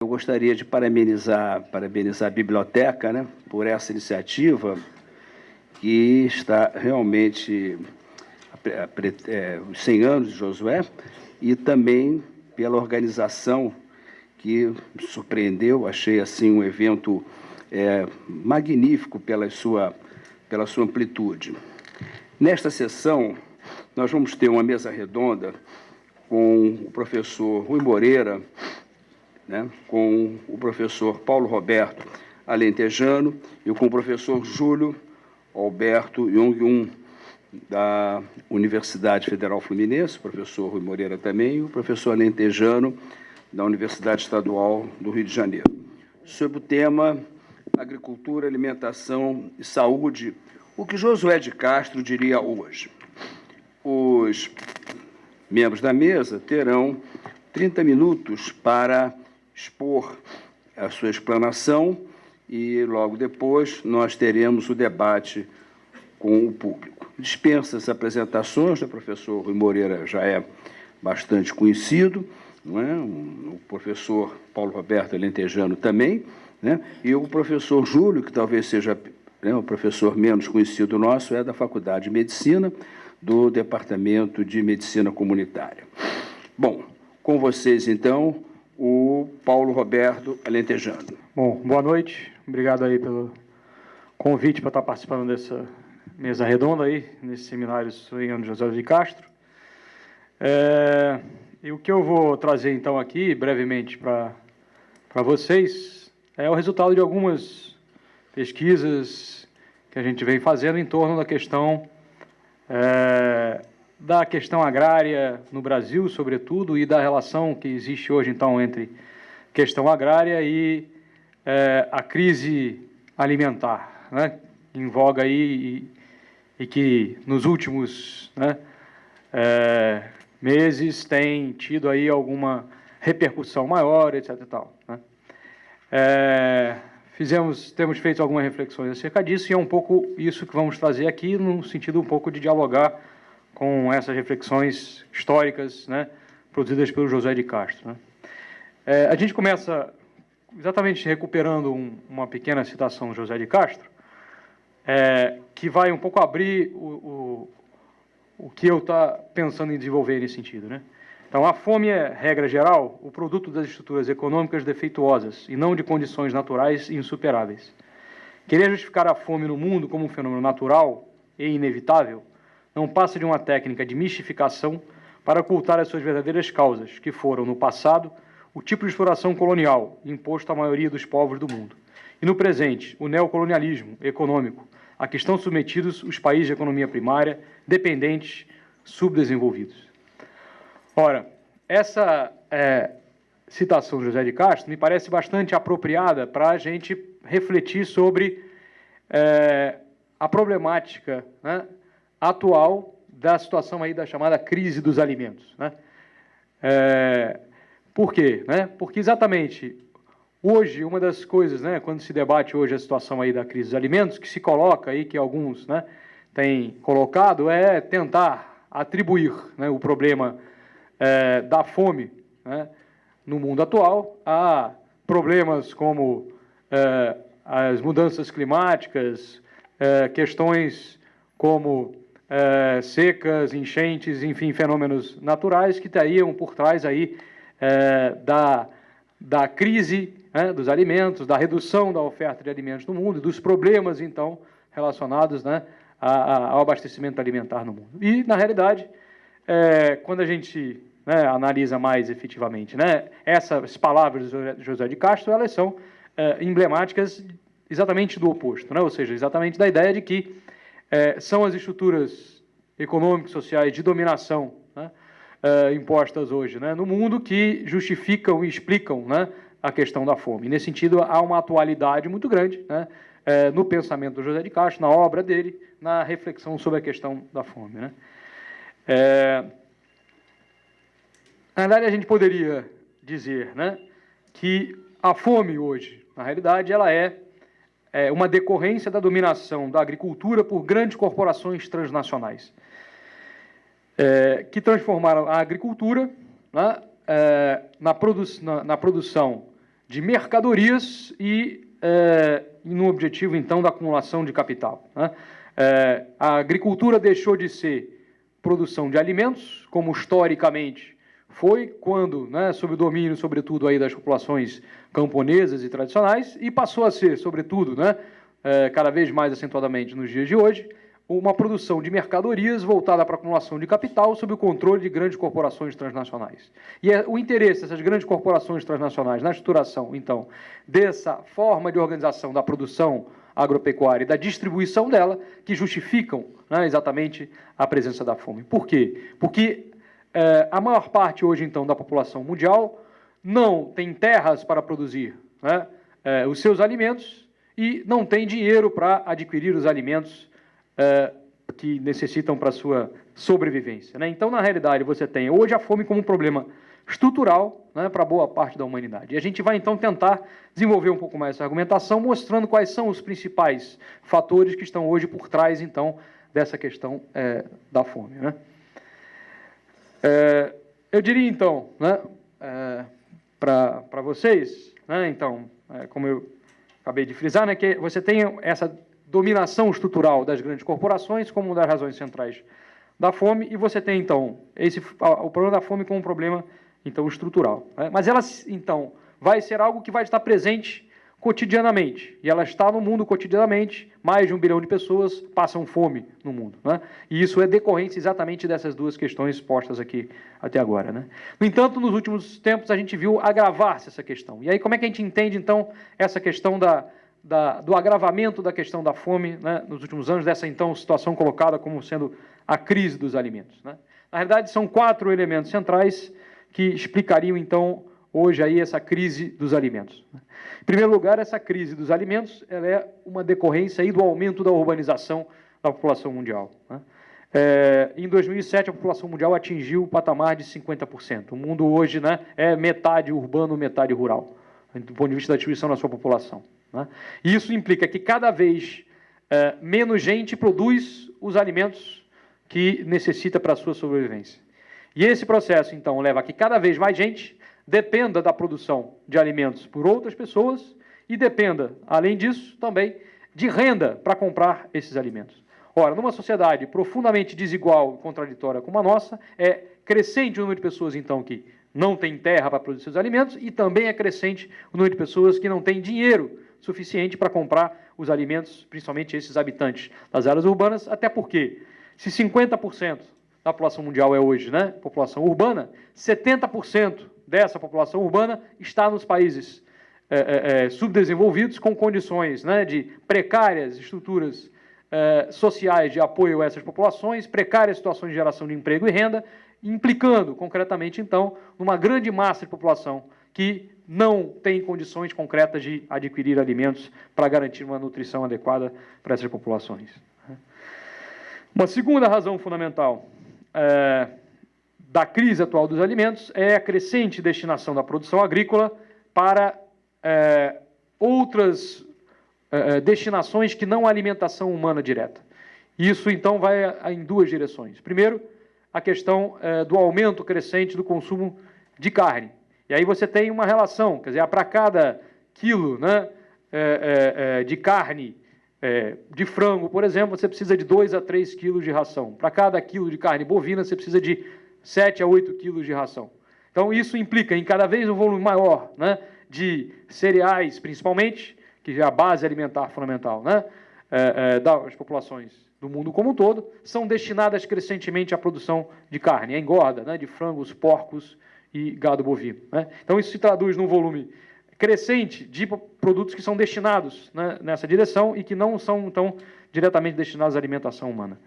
Eu gostaria de parabenizar a biblioteca, né, por essa iniciativa que está realmente os 100 anos de Josué e também pela organização que me surpreendeu. Achei assim um evento magnífico pela sua amplitude. Nesta sessão, nós vamos ter uma mesa redonda com o professor Rui Moreira, né, com o professor Paulo Roberto Alentejano e com o professor Júlio Alberto Jung, da Universidade Federal Fluminense, o professor Rui Moreira também, e o professor Alentejano, da Universidade Estadual do Rio de Janeiro, sobre o tema Agricultura, Alimentação e Saúde, o que Josué de Castro diria hoje. Os membros da mesa terão 30 minutos para expor a sua explanação e, logo depois, nós teremos o debate com o público. Dispensa as apresentações, o professor Rui Moreira já é bastante conhecido, não é? O professor Paulo Roberto Alentejano também, né? E o professor Júlio, que talvez seja o professor menos conhecido nosso, é da Faculdade de Medicina, do Departamento de Medicina Comunitária. Bom, com vocês, então, o Paulo Roberto Alentejano. Bom, boa noite. Obrigado aí pelo convite para estar participando dessa mesa redonda aí, nesse seminário sobre Josué de Castro. E o que eu vou trazer, então, aqui, brevemente, para vocês, é o resultado de algumas pesquisas que a gente vem fazendo em torno da questão agrária no Brasil, sobretudo, e da relação que existe hoje, então, entre questão agrária e a crise alimentar, né, em voga aí e que nos últimos meses tem tido aí alguma repercussão maior, etc. e tal, né. Temos feito algumas reflexões acerca disso, e é um pouco isso que vamos trazer aqui, no sentido um pouco de dialogar com essas reflexões históricas, né, produzidas pelo Josué de Castro, né. A gente começa exatamente recuperando uma pequena citação do Josué de Castro, que vai um pouco abrir o que eu estou pensando em desenvolver nesse sentido, né. Então, a fome é, regra geral, o produto das estruturas econômicas defeituosas e não de condições naturais e insuperáveis. Querer justificar a fome no mundo como um fenômeno natural e inevitável não passa de uma técnica de mistificação para ocultar as suas verdadeiras causas, que foram, no passado, o tipo de exploração colonial imposto à maioria dos povos do mundo. E, no presente, o neocolonialismo econômico, a que estão submetidos os países de economia primária, dependentes, subdesenvolvidos. Ora, essa citação de Josué de Castro me parece bastante apropriada para a gente refletir sobre a problemática, né, atual da situação aí da chamada crise dos alimentos, né? Por quê, né? Porque exatamente hoje, uma das coisas, né, quando se debate hoje a situação aí da crise dos alimentos, que se coloca aí, que alguns, né, têm colocado, é tentar atribuir, né, o problema da fome, né, no mundo atual a problemas como as mudanças climáticas, questões como secas, enchentes, enfim, fenômenos naturais que estariam por trás aí da crise, né, dos alimentos, da redução da oferta de alimentos no mundo e dos problemas, então, relacionados, né, ao abastecimento alimentar no mundo. E, na realidade, quando a gente, né, analisa mais efetivamente, né, essas palavras de Josué de Castro, elas são emblemáticas exatamente do oposto, né, ou seja, exatamente da ideia de que são as estruturas econômicas, sociais de dominação, né, impostas hoje, né, no mundo que justificam e explicam, né, a questão da fome. Nesse sentido, há uma atualidade muito grande, né, no pensamento do Josué de Castro, na obra dele, na reflexão sobre a questão da fome, né. Na verdade, a gente poderia dizer, né, que a fome hoje, na realidade, ela é uma decorrência da dominação da agricultura por grandes corporações transnacionais, que transformaram a agricultura, né, na produção de mercadorias e no objetivo, então, da acumulação de capital, né? A agricultura deixou de ser produção de alimentos, como historicamente foi, quando, né, sob o domínio, sobretudo, aí das populações camponesas e tradicionais, e passou a ser, sobretudo, né, cada vez mais acentuadamente nos dias de hoje, uma produção de mercadorias voltada para a acumulação de capital sob o controle de grandes corporações transnacionais. E o interesse dessas grandes corporações transnacionais na estruturação, então, dessa forma de organização da produção agropecuária e da distribuição dela, que justificam, né, exatamente a presença da fome. Por quê? Porque a maior parte hoje, então, da população mundial não tem terras para produzir, né, os seus alimentos e não tem dinheiro para adquirir os alimentos que necessitam para a sua sobrevivência, né? Então, na realidade, você tem hoje a fome como um problema estrutural, né, para boa parte da humanidade. E a gente vai, então, tentar desenvolver um pouco mais essa argumentação, mostrando quais são os principais fatores que estão hoje por trás, então, dessa questão da fome, né? Eu diria, então, né, para vocês, né, então, como eu acabei de frisar, né, que você tem essa dominação estrutural das grandes corporações como uma das razões centrais da fome, e você tem, então, o problema da fome como um problema, então, estrutural, né? Mas ela, então, vai ser algo que vai estar presente cotidianamente, e ela está no mundo cotidianamente. Mais de 1 bilhão de pessoas passam fome no mundo, né? E isso é decorrência exatamente dessas duas questões postas aqui até agora, né? No entanto, nos últimos tempos, a gente viu agravar-se essa questão. E aí, como é que a gente entende, então, essa questão do agravamento da questão da fome, né, nos últimos anos, dessa, então, situação colocada como sendo a crise dos alimentos, né? Na realidade, são 4 elementos centrais que explicariam, então, hoje aí essa crise dos alimentos. Em primeiro lugar, essa crise dos alimentos, ela é uma decorrência aí do aumento da urbanização da população mundial, né? Em 2007, a população mundial atingiu o patamar de 50%. O mundo hoje, né, é metade urbano, metade rural, do ponto de vista da distribuição da sua população, né? E isso implica que cada vez menos gente produz os alimentos que necessita para a sua sobrevivência. E esse processo, então, leva a que cada vez mais gente dependa da produção de alimentos por outras pessoas e dependa, além disso, também de renda para comprar esses alimentos. Ora, numa sociedade profundamente desigual e contraditória como a nossa, é crescente o número de pessoas, então, que não têm terra para produzir seus alimentos, e também é crescente o número de pessoas que não têm dinheiro suficiente para comprar os alimentos, principalmente esses habitantes das áreas urbanas, até porque, se 50% da população mundial é hoje, né, população urbana, 70% dessa população urbana está nos países subdesenvolvidos, com condições, né, de precárias estruturas sociais de apoio a essas populações, precárias situações de geração de emprego e renda, implicando concretamente, então, numa grande massa de população que não tem condições concretas de adquirir alimentos para garantir uma nutrição adequada para essas populações. Uma segunda razão fundamental da crise atual dos alimentos é a crescente destinação da produção agrícola para outras destinações que não a alimentação humana direta. Isso, então, vai em 2 direções. Primeiro, a questão do aumento crescente do consumo de carne. E aí você tem uma relação, quer dizer, para cada quilo, né, de carne, de frango, por exemplo, você precisa de 2 a 3 quilos de ração. Para cada quilo de carne bovina, você precisa de 7 a 8 quilos de ração. Então, isso implica em cada vez um volume maior, né, de cereais, principalmente, que é a base alimentar fundamental, né, das populações do mundo como um todo, são destinadas crescentemente à produção de carne, à engorda, né, de frangos, porcos e gado bovino, né? Então, isso se traduz num volume crescente de produtos que são destinados, né, nessa direção e que não são, então, diretamente destinados à alimentação humana.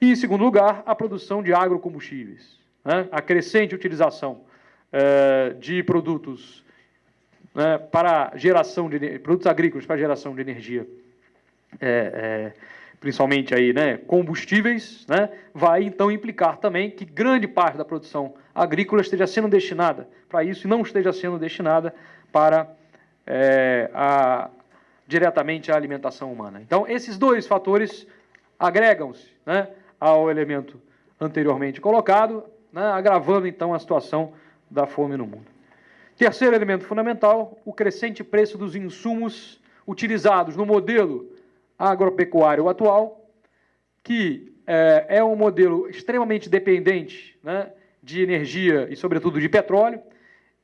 E, em segundo lugar, a produção de agrocombustíveis, né? A crescente utilização de produtos, né, para geração de produtos agrícolas para geração de energia, principalmente aí, né, combustíveis, né, vai então implicar também que grande parte da produção agrícola esteja sendo destinada para isso e não esteja sendo destinada para diretamente à alimentação humana. Então, esses 2 fatores agregam-se, né, ao elemento anteriormente colocado, né, agravando então a situação da fome no mundo. Terceiro elemento fundamental, o crescente preço dos insumos utilizados no modelo agropecuário atual, que é um modelo extremamente dependente, né, de energia e, sobretudo, de petróleo,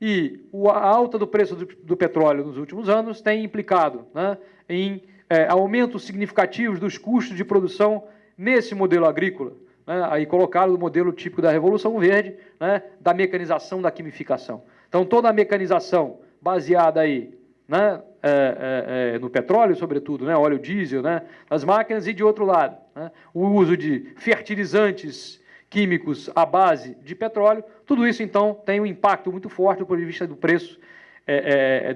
e a alta do preço do petróleo nos últimos anos tem implicado, né, em aumentos significativos dos custos de produção nesse modelo agrícola, né, aí colocado no modelo típico da Revolução Verde, né, da mecanização, da quimificação. Então, toda a mecanização baseada aí, né, no petróleo, sobretudo, né, óleo diesel, né, nas máquinas, e, de outro lado, né, o uso de fertilizantes químicos à base de petróleo, tudo isso, então, tem um impacto muito forte do ponto de vista do preço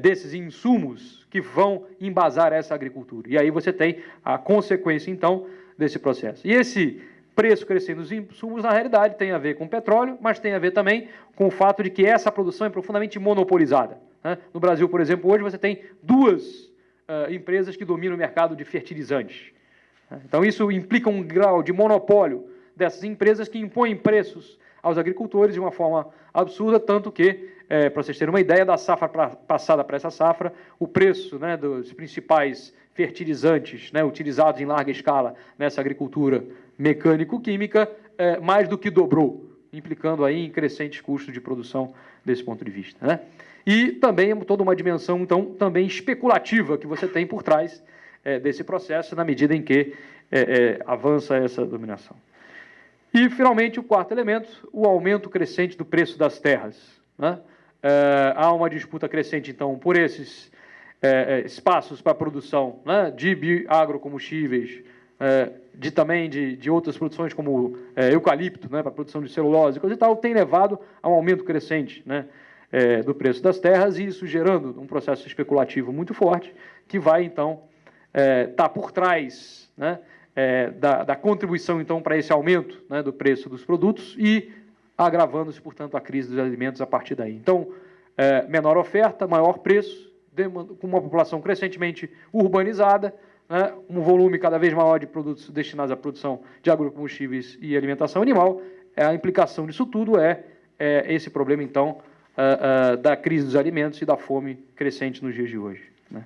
desses insumos que vão embasar essa agricultura. E aí você tem a consequência, então, desse processo. E esse preço crescendo dos insumos, na realidade, tem a ver com petróleo, mas tem a ver também com o fato de que essa produção é profundamente monopolizada, né? No Brasil, por exemplo, hoje você tem duas empresas que dominam o mercado de fertilizantes. Então, isso implica um grau de monopólio dessas empresas que impõem preços aos agricultores de uma forma absurda, tanto que, para vocês terem uma ideia, da safra passada para essa safra, o preço, né, dos principais fertilizantes, né, utilizados em larga escala nessa agricultura mecânico-química, mais do que dobrou, implicando aí em crescentes custos de produção desse ponto de vista, né? E também toda uma dimensão, então, também especulativa que você tem por trás desse processo, na medida em que avança essa dominação. E, finalmente, o quarto elemento, o aumento crescente do preço das terras, né? Há uma disputa crescente, então, por esses espaços para a produção, né, de agrocombustíveis, também de outras produções, como eucalipto, né, para a produção de celulose, coisa e tal, tem levado a um aumento crescente, né, do preço das terras, e isso gerando um processo especulativo muito forte, que vai, então, estar por trás, né, da contribuição, então, para esse aumento, né, do preço dos produtos e agravando-se, portanto, a crise dos alimentos a partir daí. Então, menor oferta, maior preço, com uma população crescentemente urbanizada, né, um volume cada vez maior de produtos destinados à produção de agrocombustíveis e alimentação animal. A implicação disso tudo é esse problema, então, da crise dos alimentos e da fome crescente nos dias de hoje, né?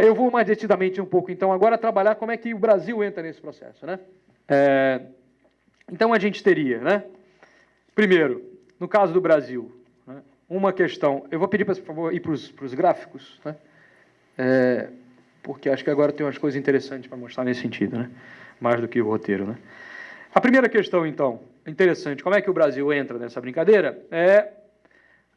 Eu vou mais detidamente um pouco, então, agora trabalhar como é que o Brasil entra nesse processo, né? Então, a gente teria, né, primeiro, no caso do Brasil, né, uma questão... Eu vou pedir, por favor, ir para os gráficos, né? Porque acho que agora tem umas coisas interessantes para mostrar nesse sentido, né? Mais do que o roteiro, né? A primeira questão, então, interessante, como é que o Brasil entra nessa brincadeira, é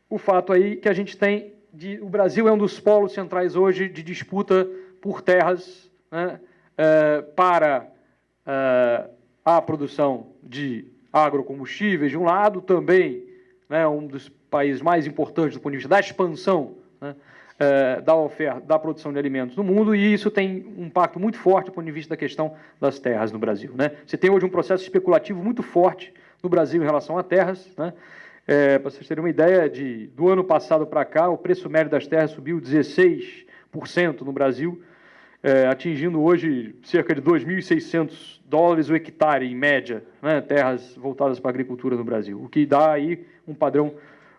o fato aí que a gente tem o Brasil é um dos polos centrais hoje de disputa por terras, né, para a produção de agrocombustíveis, de um lado, também, né, um dos países mais importantes do ponto de vista da expansão, né, da oferta, da produção de alimentos no mundo, e isso tem um impacto muito forte do ponto de vista da questão das terras no Brasil, né? Você tem hoje um processo especulativo muito forte no Brasil em relação a terras, né? Para vocês terem uma ideia, do ano passado para cá, o preço médio das terras subiu 16% no Brasil, atingindo hoje cerca de $2.600 o hectare, em média, né, terras voltadas para a agricultura no Brasil, o que dá aí um padrão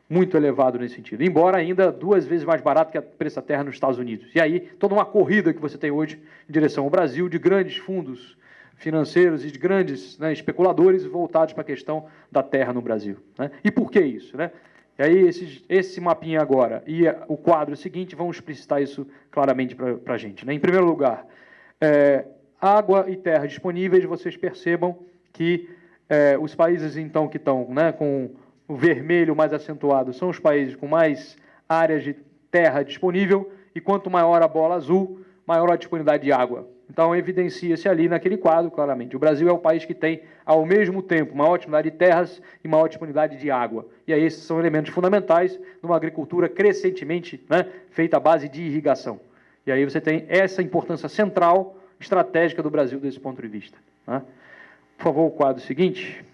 muito elevado nesse sentido, embora ainda 2 vezes mais barato que o preço da terra nos Estados Unidos. E aí, toda uma corrida que você tem hoje em direção ao Brasil, de grandes fundos financeiros e de grandes, né, especuladores voltados para a questão da terra no Brasil, né? E por que isso, né? E aí, esse mapinha agora e o quadro seguinte vão explicitar isso claramente para a gente, né? Em primeiro lugar, água e terra disponíveis, vocês percebam que os países, então, que estão, né, com o vermelho mais acentuado são os países com mais áreas de terra disponível, e quanto maior a bola azul, maior a disponibilidade de água. Então, evidencia-se ali naquele quadro, claramente. O Brasil é o país que tem, ao mesmo tempo, maior disponibilidade de terras e maior disponibilidade de água. E aí, esses são elementos fundamentais numa agricultura crescentemente, né, feita à base de irrigação. E aí você tem essa importância central, estratégica do Brasil desse ponto de vista, né? Por favor, o quadro seguinte.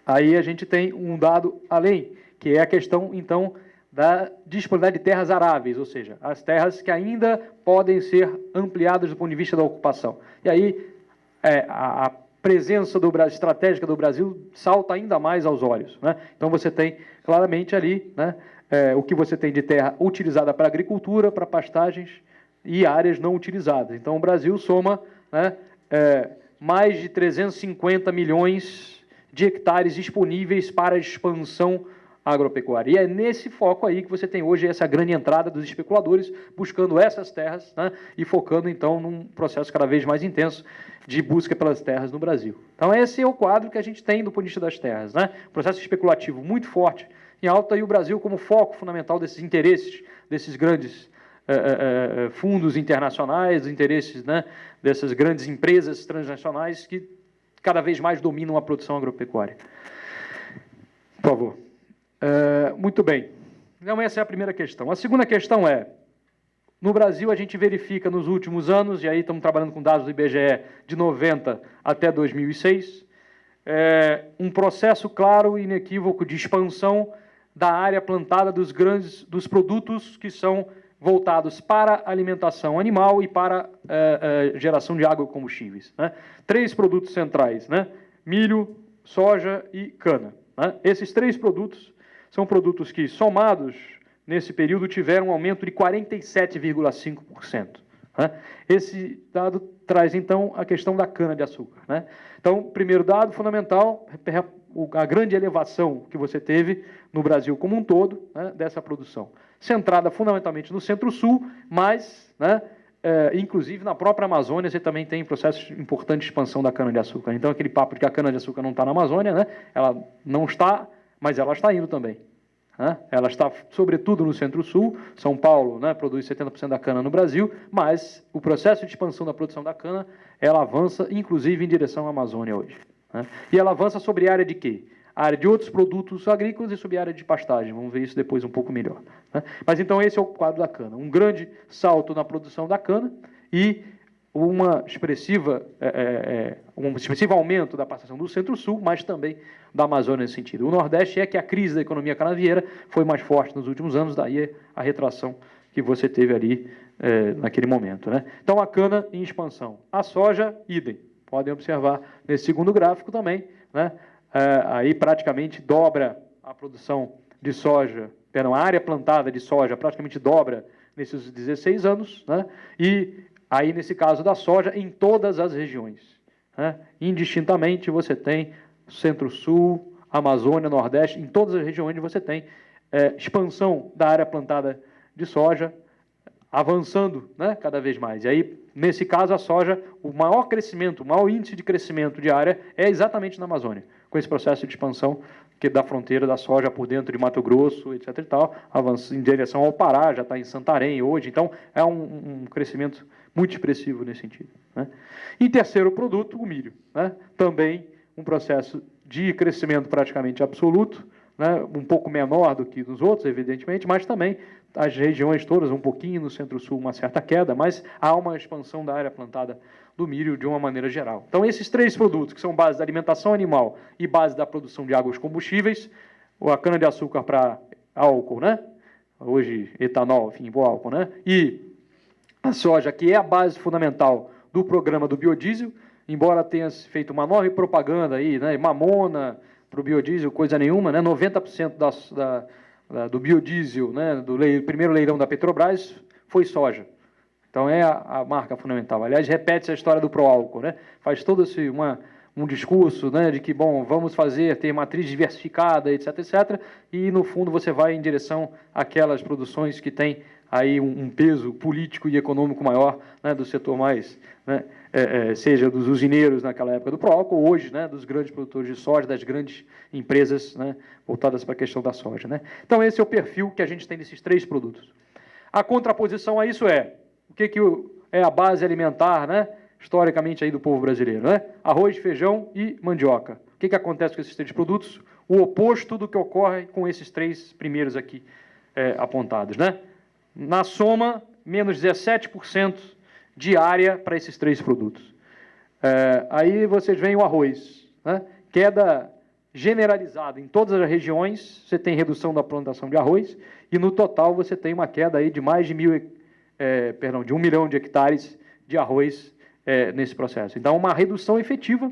Aí a gente tem um dado além, que é a questão, então, da disponibilidade de terras aráveis, ou seja, as terras que ainda podem ser ampliadas do ponto de vista da ocupação. E aí a presença estratégica do Brasil salta ainda mais aos olhos, né? Então você tem claramente ali, né, o que você tem de terra utilizada para agricultura, para pastagens e áreas não utilizadas. Então, o Brasil soma, né, mais de 350 milhões de hectares disponíveis para expansão agropecuária. E é nesse foco aí que você tem hoje essa grande entrada dos especuladores buscando essas terras, né, e focando, então, num processo cada vez mais intenso de busca pelas terras no Brasil. Então, esse é o quadro que a gente tem do ponto de vista das terras, né? Processo especulativo muito forte em alta e o Brasil como foco fundamental desses interesses, desses grandes fundos internacionais, interesses, né, dessas grandes empresas transnacionais que cada vez mais dominam a produção agropecuária. Por favor. Muito bem. Então, essa é a primeira questão. A segunda questão é, no Brasil, a gente verifica nos últimos anos, e aí estamos trabalhando com dados do IBGE de 90 até 2006, um processo claro e inequívoco de expansão da área plantada dos produtos que são voltados para alimentação animal e para geração de agrocombustíveis, né? 3 produtos centrais, né? Milho, soja e cana, né? Esses 3 produtos são produtos que, somados nesse período, tiveram um aumento de 47,5%. Né? Esse dado traz, então, a questão da cana-de-açúcar, né? Então, primeiro dado fundamental, a grande elevação que você teve no Brasil como um todo, né, dessa produção, centrada fundamentalmente no Centro-Sul, mas, né, inclusive na própria Amazônia você também tem processo importante de expansão da cana-de-açúcar. Então, aquele papo de que a cana-de-açúcar não está na Amazônia, né, ela não está, mas ela está indo também. Né? Ela está, sobretudo, no Centro-Sul. São Paulo, né, produz 70% da cana no Brasil, mas o processo de expansão da produção da cana, ela avança, inclusive, em direção à Amazônia hoje. Né? E ela avança sobre área de quê? A área de outros produtos agrícolas e sobre a área de pastagem. Vamos ver isso depois um pouco melhor. Né? Mas, então, esse é o quadro da cana. Um grande salto na produção da cana e um expressivo aumento da participação do Centro-Sul, mas também da Amazônia nesse sentido. O Nordeste é que a crise da economia canavieira foi mais forte nos últimos anos, daí a retração que você teve ali naquele momento. Né? Então, a cana em expansão. A soja, idem. Podem observar nesse segundo gráfico também, né? Aí praticamente dobra a produção de soja, a área plantada de soja praticamente dobra nesses 16 anos, né? E aí, nesse caso da soja, em todas as regiões, né? Indistintamente, você tem Centro-Sul, Amazônia, Nordeste, em todas as regiões você tem expansão da área plantada de soja, avançando, né, cada vez mais. E aí, nesse caso, a soja, o maior crescimento, o maior índice de crescimento de área é exatamente na Amazônia, com esse processo de expansão que da fronteira da soja por dentro de Mato Grosso, etc. e tal, avança em direção ao Pará, já está em Santarém hoje. Então, é um crescimento muito expressivo nesse sentido. Né? E terceiro produto, o milho. Né? Também um processo de crescimento praticamente absoluto, né? Um pouco menor do que nos outros, evidentemente, mas também as regiões todas, um pouquinho no Centro-Sul, uma certa queda, mas há uma expansão da área plantada do milho de uma maneira geral. Então, esses 3 produtos, que são base da alimentação animal e base da produção de agrocombustíveis, a cana-de-açúcar para álcool, né? Hoje, etanol, enfim, o álcool, né? E a soja, que é a base fundamental do programa do biodiesel, embora tenha feito uma enorme propaganda aí, né? Mamona para o biodiesel, coisa nenhuma, né? 90% do biodiesel, né? Do primeiro leilão da Petrobras foi soja. Então, é a marca fundamental. Aliás, repete-se a história do pró-álcool, né? Faz todo um discurso, né, de que, bom, vamos ter matriz diversificada, etc., etc., e, no fundo, você vai em direção àquelas produções que têm aí um peso político e econômico maior, né, do setor mais, né, seja dos usineiros naquela época do pró-álcool, hoje, né, dos grandes produtores de soja, das grandes empresas, né, voltadas para a questão da soja. Né? Então, esse é o perfil que a gente tem desses 3 produtos. A contraposição a isso o que é a base alimentar, né, historicamente aí do povo brasileiro, né? Arroz, feijão e mandioca. O que acontece com esses 3 produtos? O oposto do que ocorre com esses 3 primeiros aqui apontados, né? Na soma, menos 17% de área para esses 3 produtos. Aí vocês veem o arroz, né? Queda generalizada em todas as regiões, você tem redução da plantação de arroz, e no total você tem uma queda aí de mais de 1 milhão de hectares de arroz nesse processo. Então, uma redução efetiva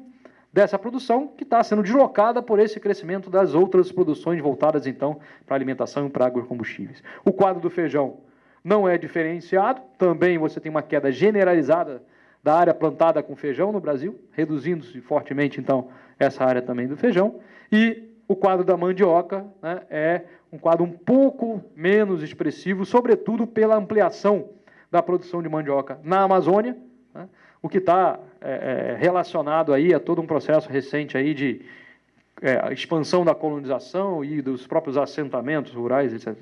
dessa produção que está sendo deslocada por esse crescimento das outras produções voltadas, então, para alimentação e para agrocombustíveis. O quadro do feijão não é diferenciado, também você tem uma queda generalizada da área plantada com feijão no Brasil, reduzindo-se fortemente, então, essa área também do feijão, e o quadro da mandioca, né, é um quadro um pouco menos expressivo, sobretudo pela ampliação da produção de mandioca na Amazônia, né, o que está relacionado aí a todo um processo recente aí de expansão da colonização e dos próprios assentamentos rurais, etc.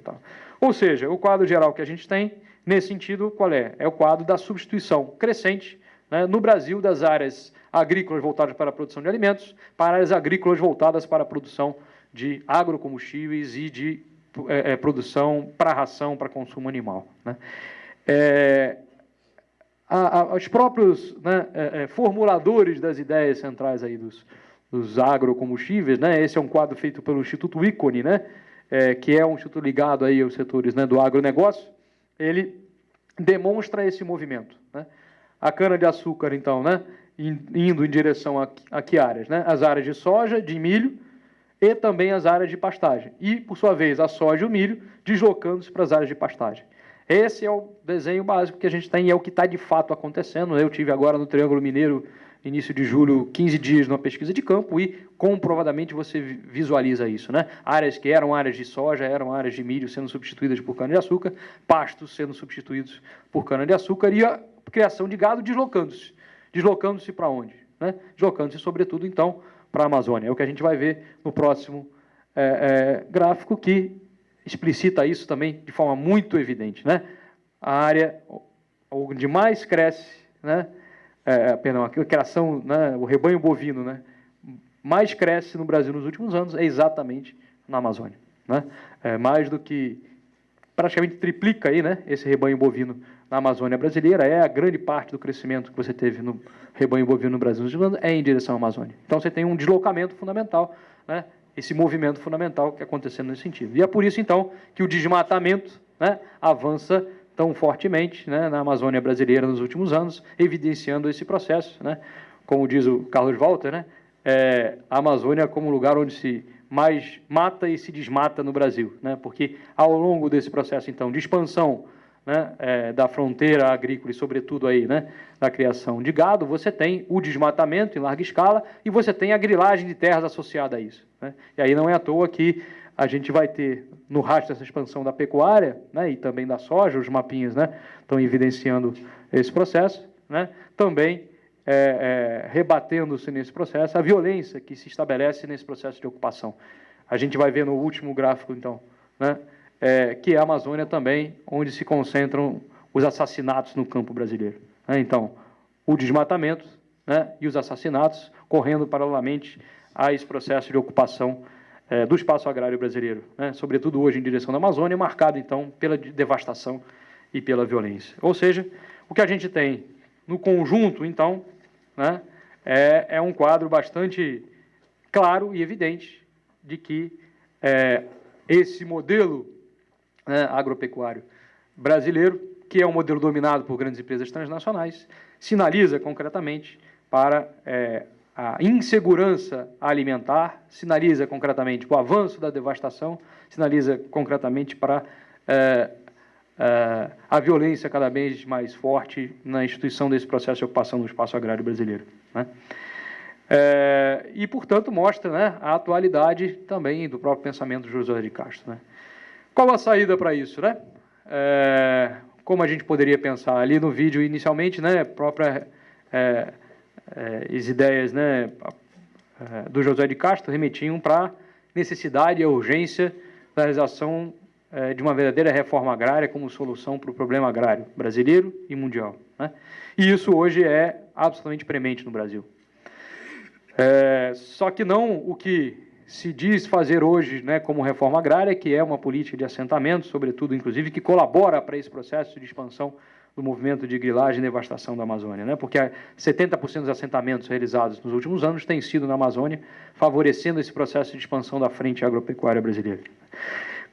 Ou seja, o quadro geral que a gente tem, nesse sentido, qual é? É o quadro da substituição crescente, né, no Brasil, das áreas agrícolas voltadas para a produção de alimentos, para áreas agrícolas voltadas para a produção de agrocombustíveis e de produção para ração, para consumo animal, né? Os próprios, né, formuladores das ideias centrais aí dos agrocombustíveis, né, esse é um quadro feito pelo Instituto Ícone, né, que é um instituto ligado aí aos setores, né, do agronegócio, ele demonstra esse movimento, né? A cana-de-açúcar, então, né, indo em direção a que áreas? Né? As áreas de soja, de milho e também as áreas de pastagem. E, por sua vez, a soja e o milho deslocando-se para as áreas de pastagem. Esse é o desenho básico que a gente tem e é o que está de fato acontecendo. Eu tive agora no Triângulo Mineiro, início de julho, 15 dias numa pesquisa de campo e comprovadamente você visualiza isso, né? Áreas que eram áreas de soja, eram áreas de milho sendo substituídas por cana-de-açúcar, pastos sendo substituídos por cana-de-açúcar e a criação de gado deslocando-se. Deslocando-se para onde? Né? Deslocando-se, sobretudo, então, para a Amazônia. É o que a gente vai ver no próximo gráfico, que explicita isso também de forma muito evidente, né? A área onde mais cresce, né? A criação, né? O rebanho bovino, né? Mais cresce no Brasil nos últimos anos é exatamente na Amazônia, né? Mais do que praticamente triplica aí, né? Esse rebanho bovino na Amazônia brasileira, a grande parte do crescimento que você teve no rebanho bovino no Brasil nos últimos anos é em direção à Amazônia. Então você tem um deslocamento fundamental, né? Esse movimento fundamental que está acontecendo nesse sentido. E é por isso, então, que o desmatamento, né, avança tão fortemente, né, na Amazônia brasileira nos últimos anos, evidenciando esse processo, né? Como diz o Carlos Walter, né, a Amazônia como lugar onde se mais mata e se desmata no Brasil, né? Porque ao longo desse processo, então, de expansão, né, da fronteira agrícola e, sobretudo, aí, né, da criação de gado, você tem o desmatamento em larga escala e você tem a grilagem de terras associada a isso, né? E aí não é à toa que a gente vai ter, no rastro dessa expansão da pecuária, né, e também da soja, os mapinhas, né, estão evidenciando esse processo, né, também rebatendo-se nesse processo a violência que se estabelece nesse processo de ocupação. A gente vai ver no último gráfico, então, né, que é a Amazônia também, onde se concentram os assassinatos no campo brasileiro, né? Então, o desmatamento, né, e os assassinatos correndo paralelamente a esse processo de ocupação do espaço agrário brasileiro, né? Sobretudo hoje em direção da Amazônia, marcado, então, pela devastação e pela violência. Ou seja, o que a gente tem no conjunto, então, né, é um quadro bastante claro e evidente de que esse modelo, né, agropecuário brasileiro, que é um modelo dominado por grandes empresas transnacionais, sinaliza concretamente para a insegurança alimentar, sinaliza concretamente para o avanço da devastação, sinaliza concretamente para a violência cada vez mais forte na instituição desse processo de ocupação no espaço agrário brasileiro, né? E, portanto, mostra, né, a atualidade também do próprio pensamento de José de Castro, né? Qual a saída para isso, né? Como a gente poderia pensar ali no vídeo inicialmente, né, as ideias, né, do José de Castro remetiam para a necessidade e a urgência da realização de uma verdadeira reforma agrária como solução para o problema agrário brasileiro e mundial, né? E isso hoje é absolutamente premente no Brasil. Só que não o que se diz fazer hoje, né, como reforma agrária, que é uma política de assentamento, sobretudo, inclusive, que colabora para esse processo de expansão do movimento de grilagem e devastação da Amazônia, né? Porque 70% dos assentamentos realizados nos últimos anos têm sido na Amazônia, favorecendo esse processo de expansão da frente agropecuária brasileira.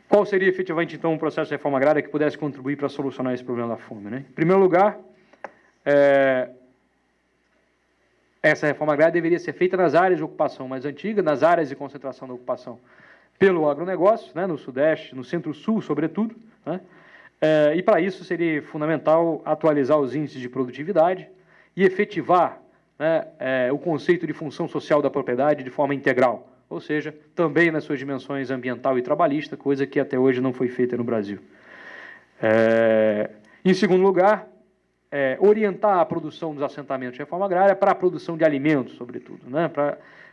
Qual seria, efetivamente, então, um processo de reforma agrária que pudesse contribuir para solucionar esse problema da fome, né? Em primeiro lugar, essa reforma agrária deveria ser feita nas áreas de ocupação mais antigas, nas áreas de concentração da ocupação pelo agronegócio, né, no Sudeste, no Centro-Sul, sobretudo, né, e para isso seria fundamental atualizar os índices de produtividade e efetivar, né, o conceito de função social da propriedade de forma integral, ou seja, também nas suas dimensões ambiental e trabalhista, coisa que até hoje não foi feita no Brasil. Em segundo lugar, orientar a produção dos assentamentos de reforma agrária para a produção de alimentos, sobretudo, né,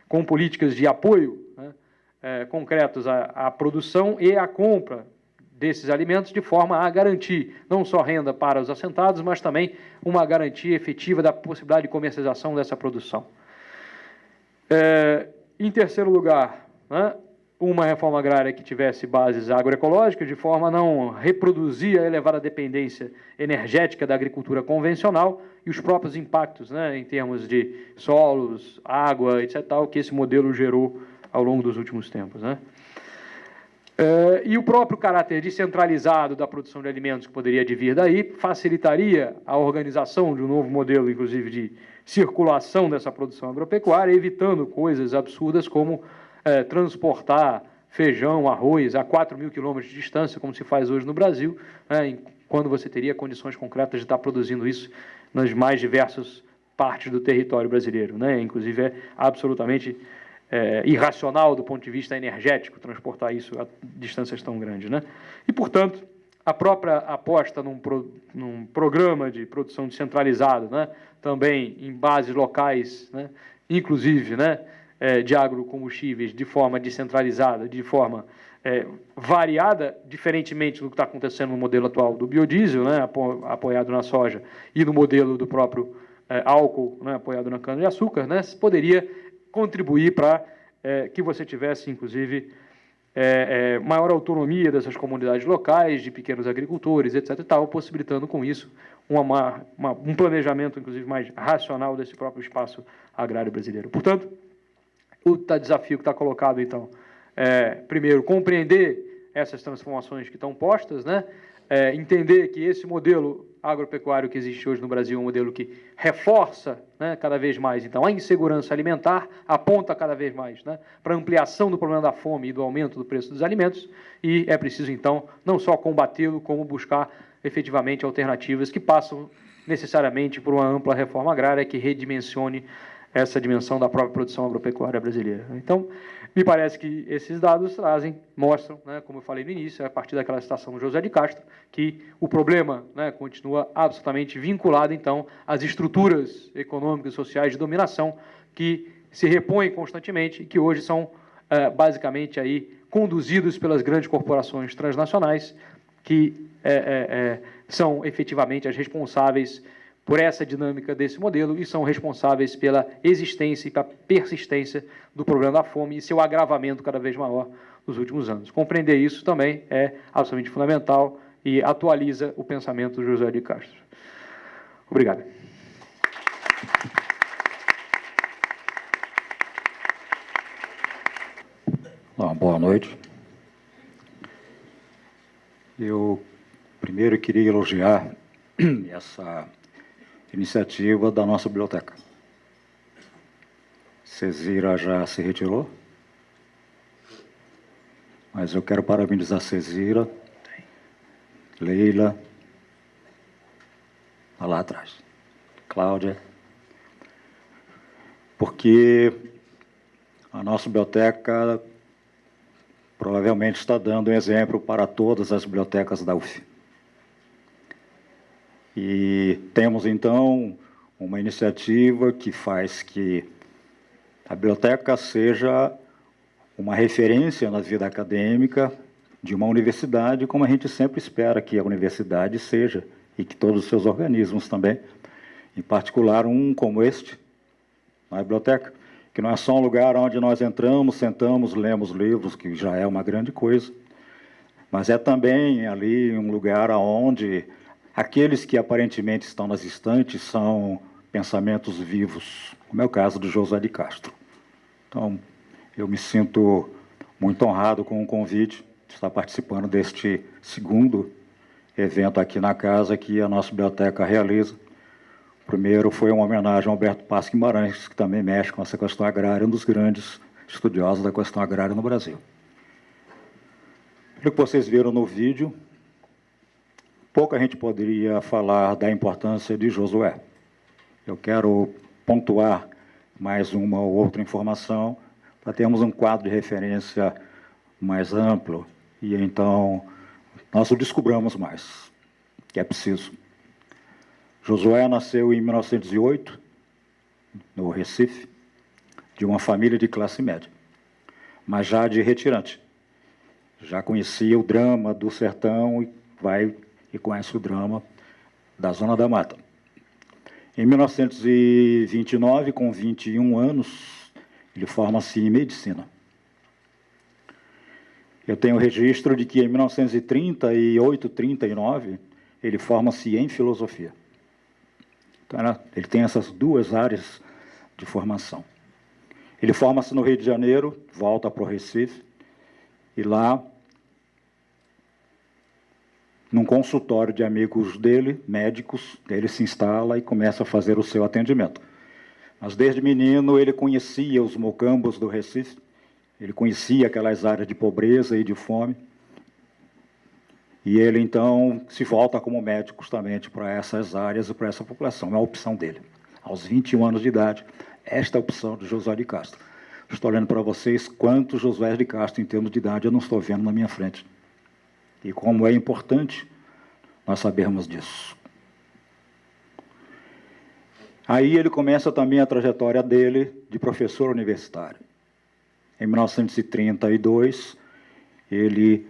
com políticas de apoio, né, concretos à produção e à compra desses alimentos, de forma a garantir não só renda para os assentados, mas também uma garantia efetiva da possibilidade de comercialização dessa produção. Em terceiro lugar, né, uma reforma agrária que tivesse bases agroecológicas, de forma a não reproduzir a elevada dependência energética da agricultura convencional e os próprios impactos, né, em termos de solos, água, etc., que esse modelo gerou ao longo dos últimos tempos, né? E o próprio caráter descentralizado da produção de alimentos que poderia advir daí facilitaria a organização de um novo modelo, inclusive, de circulação dessa produção agropecuária, evitando coisas absurdas como transportar feijão, arroz a 4.000 quilômetros de distância, como se faz hoje no Brasil, né, quando você teria condições concretas de estar produzindo isso nas mais diversas partes do território brasileiro, né? Inclusive, é absolutamente irracional do ponto de vista energético transportar isso a distâncias tão grandes, né? E, portanto, a própria aposta num programa de produção descentralizado, né, também em bases locais, né, inclusive, né, de agrocombustíveis de forma descentralizada, de forma variada, diferentemente do que está acontecendo no modelo atual do biodiesel, né, apoiado na soja, e no modelo do próprio álcool, né, apoiado na cana-de-açúcar, né, poderia contribuir para que você tivesse, inclusive, maior autonomia dessas comunidades locais, de pequenos agricultores, etc., e tal, possibilitando com isso um planejamento, inclusive, mais racional desse próprio espaço agrário brasileiro. Portanto, o desafio que está colocado, então, primeiro, compreender essas transformações que estão postas, né? Entender que esse modelo agropecuário que existe hoje no Brasil é um modelo que reforça, né, cada vez mais, então, a insegurança alimentar, aponta cada vez mais, né, para a ampliação do problema da fome e do aumento do preço dos alimentos, e é preciso, então, não só combatê-lo, como buscar efetivamente alternativas que passam necessariamente por uma ampla reforma agrária que redimensione essa dimensão da própria produção agropecuária brasileira. Então, me parece que esses dados mostram, né, como eu falei no início, a partir daquela citação do José de Castro, que o problema, né, continua absolutamente vinculado, então, às estruturas econômicas e sociais de dominação que se repõem constantemente e que hoje são, basicamente, aí, conduzidos pelas grandes corporações transnacionais, que são efetivamente as responsáveis por essa dinâmica desse modelo e são responsáveis pela existência e pela persistência do problema da fome e seu agravamento cada vez maior nos últimos anos. Compreender isso também é absolutamente fundamental e atualiza o pensamento do José de Castro. Obrigado. Boa noite. Eu primeiro queria elogiar essa iniciativa da nossa biblioteca. Cezira já se retirou, mas eu quero parabenizar Cezira, Leila, lá atrás, Cláudia, porque a nossa biblioteca provavelmente está dando um exemplo para todas as bibliotecas da UF. E temos, então, uma iniciativa que faz que a biblioteca seja uma referência na vida acadêmica de uma universidade, como a gente sempre espera que a universidade seja, e que todos os seus organismos também, em particular um como este, a biblioteca, que não é só um lugar onde nós entramos, sentamos, lemos livros, que já é uma grande coisa, mas é também ali um lugar onde aqueles que aparentemente estão nas estantes são pensamentos vivos, como é o caso do José de Castro. Então, eu me sinto muito honrado com o convite de estar participando deste segundo evento aqui na casa que a nossa biblioteca realiza, O primeiro foi uma homenagem ao Alberto Paz Guimarães, que também mexe com essa questão agrária, um dos grandes estudiosos da questão agrária no Brasil. Pelo que vocês viram no vídeo, pouca gente poderia falar da importância de Josué. Eu quero pontuar mais uma ou outra informação para termos um quadro de referência mais amplo e então nós o descobramos mais, que é preciso. Josué nasceu em 1908, no Recife, de uma família de classe média, mas já de retirante. Já conhecia o drama do sertão e conhece o drama da Zona da Mata. Em 1929, com 21 anos, ele forma-se em medicina. Eu tenho registro de que em 1938, 39, ele forma-se em filosofia. Então, ele tem essas duas áreas de formação. Ele forma-se no Rio de Janeiro, volta para o Recife, e lá, num consultório de amigos dele, médicos, ele se instala e começa a fazer o seu atendimento. Mas desde menino ele conhecia os mocambos do Recife, ele conhecia aquelas áreas de pobreza e de fome, e ele então se volta como médico justamente para essas áreas e para essa população. É a opção dele. Aos 21 anos de idade, esta é a opção de Josué de Castro. Estou olhando para vocês quantos Josué de Castro, em termos de idade, eu não estou vendo na minha frente. E como é importante nós sabermos disso. Aí ele começa também a trajetória dele de professor universitário. Em 1932, ele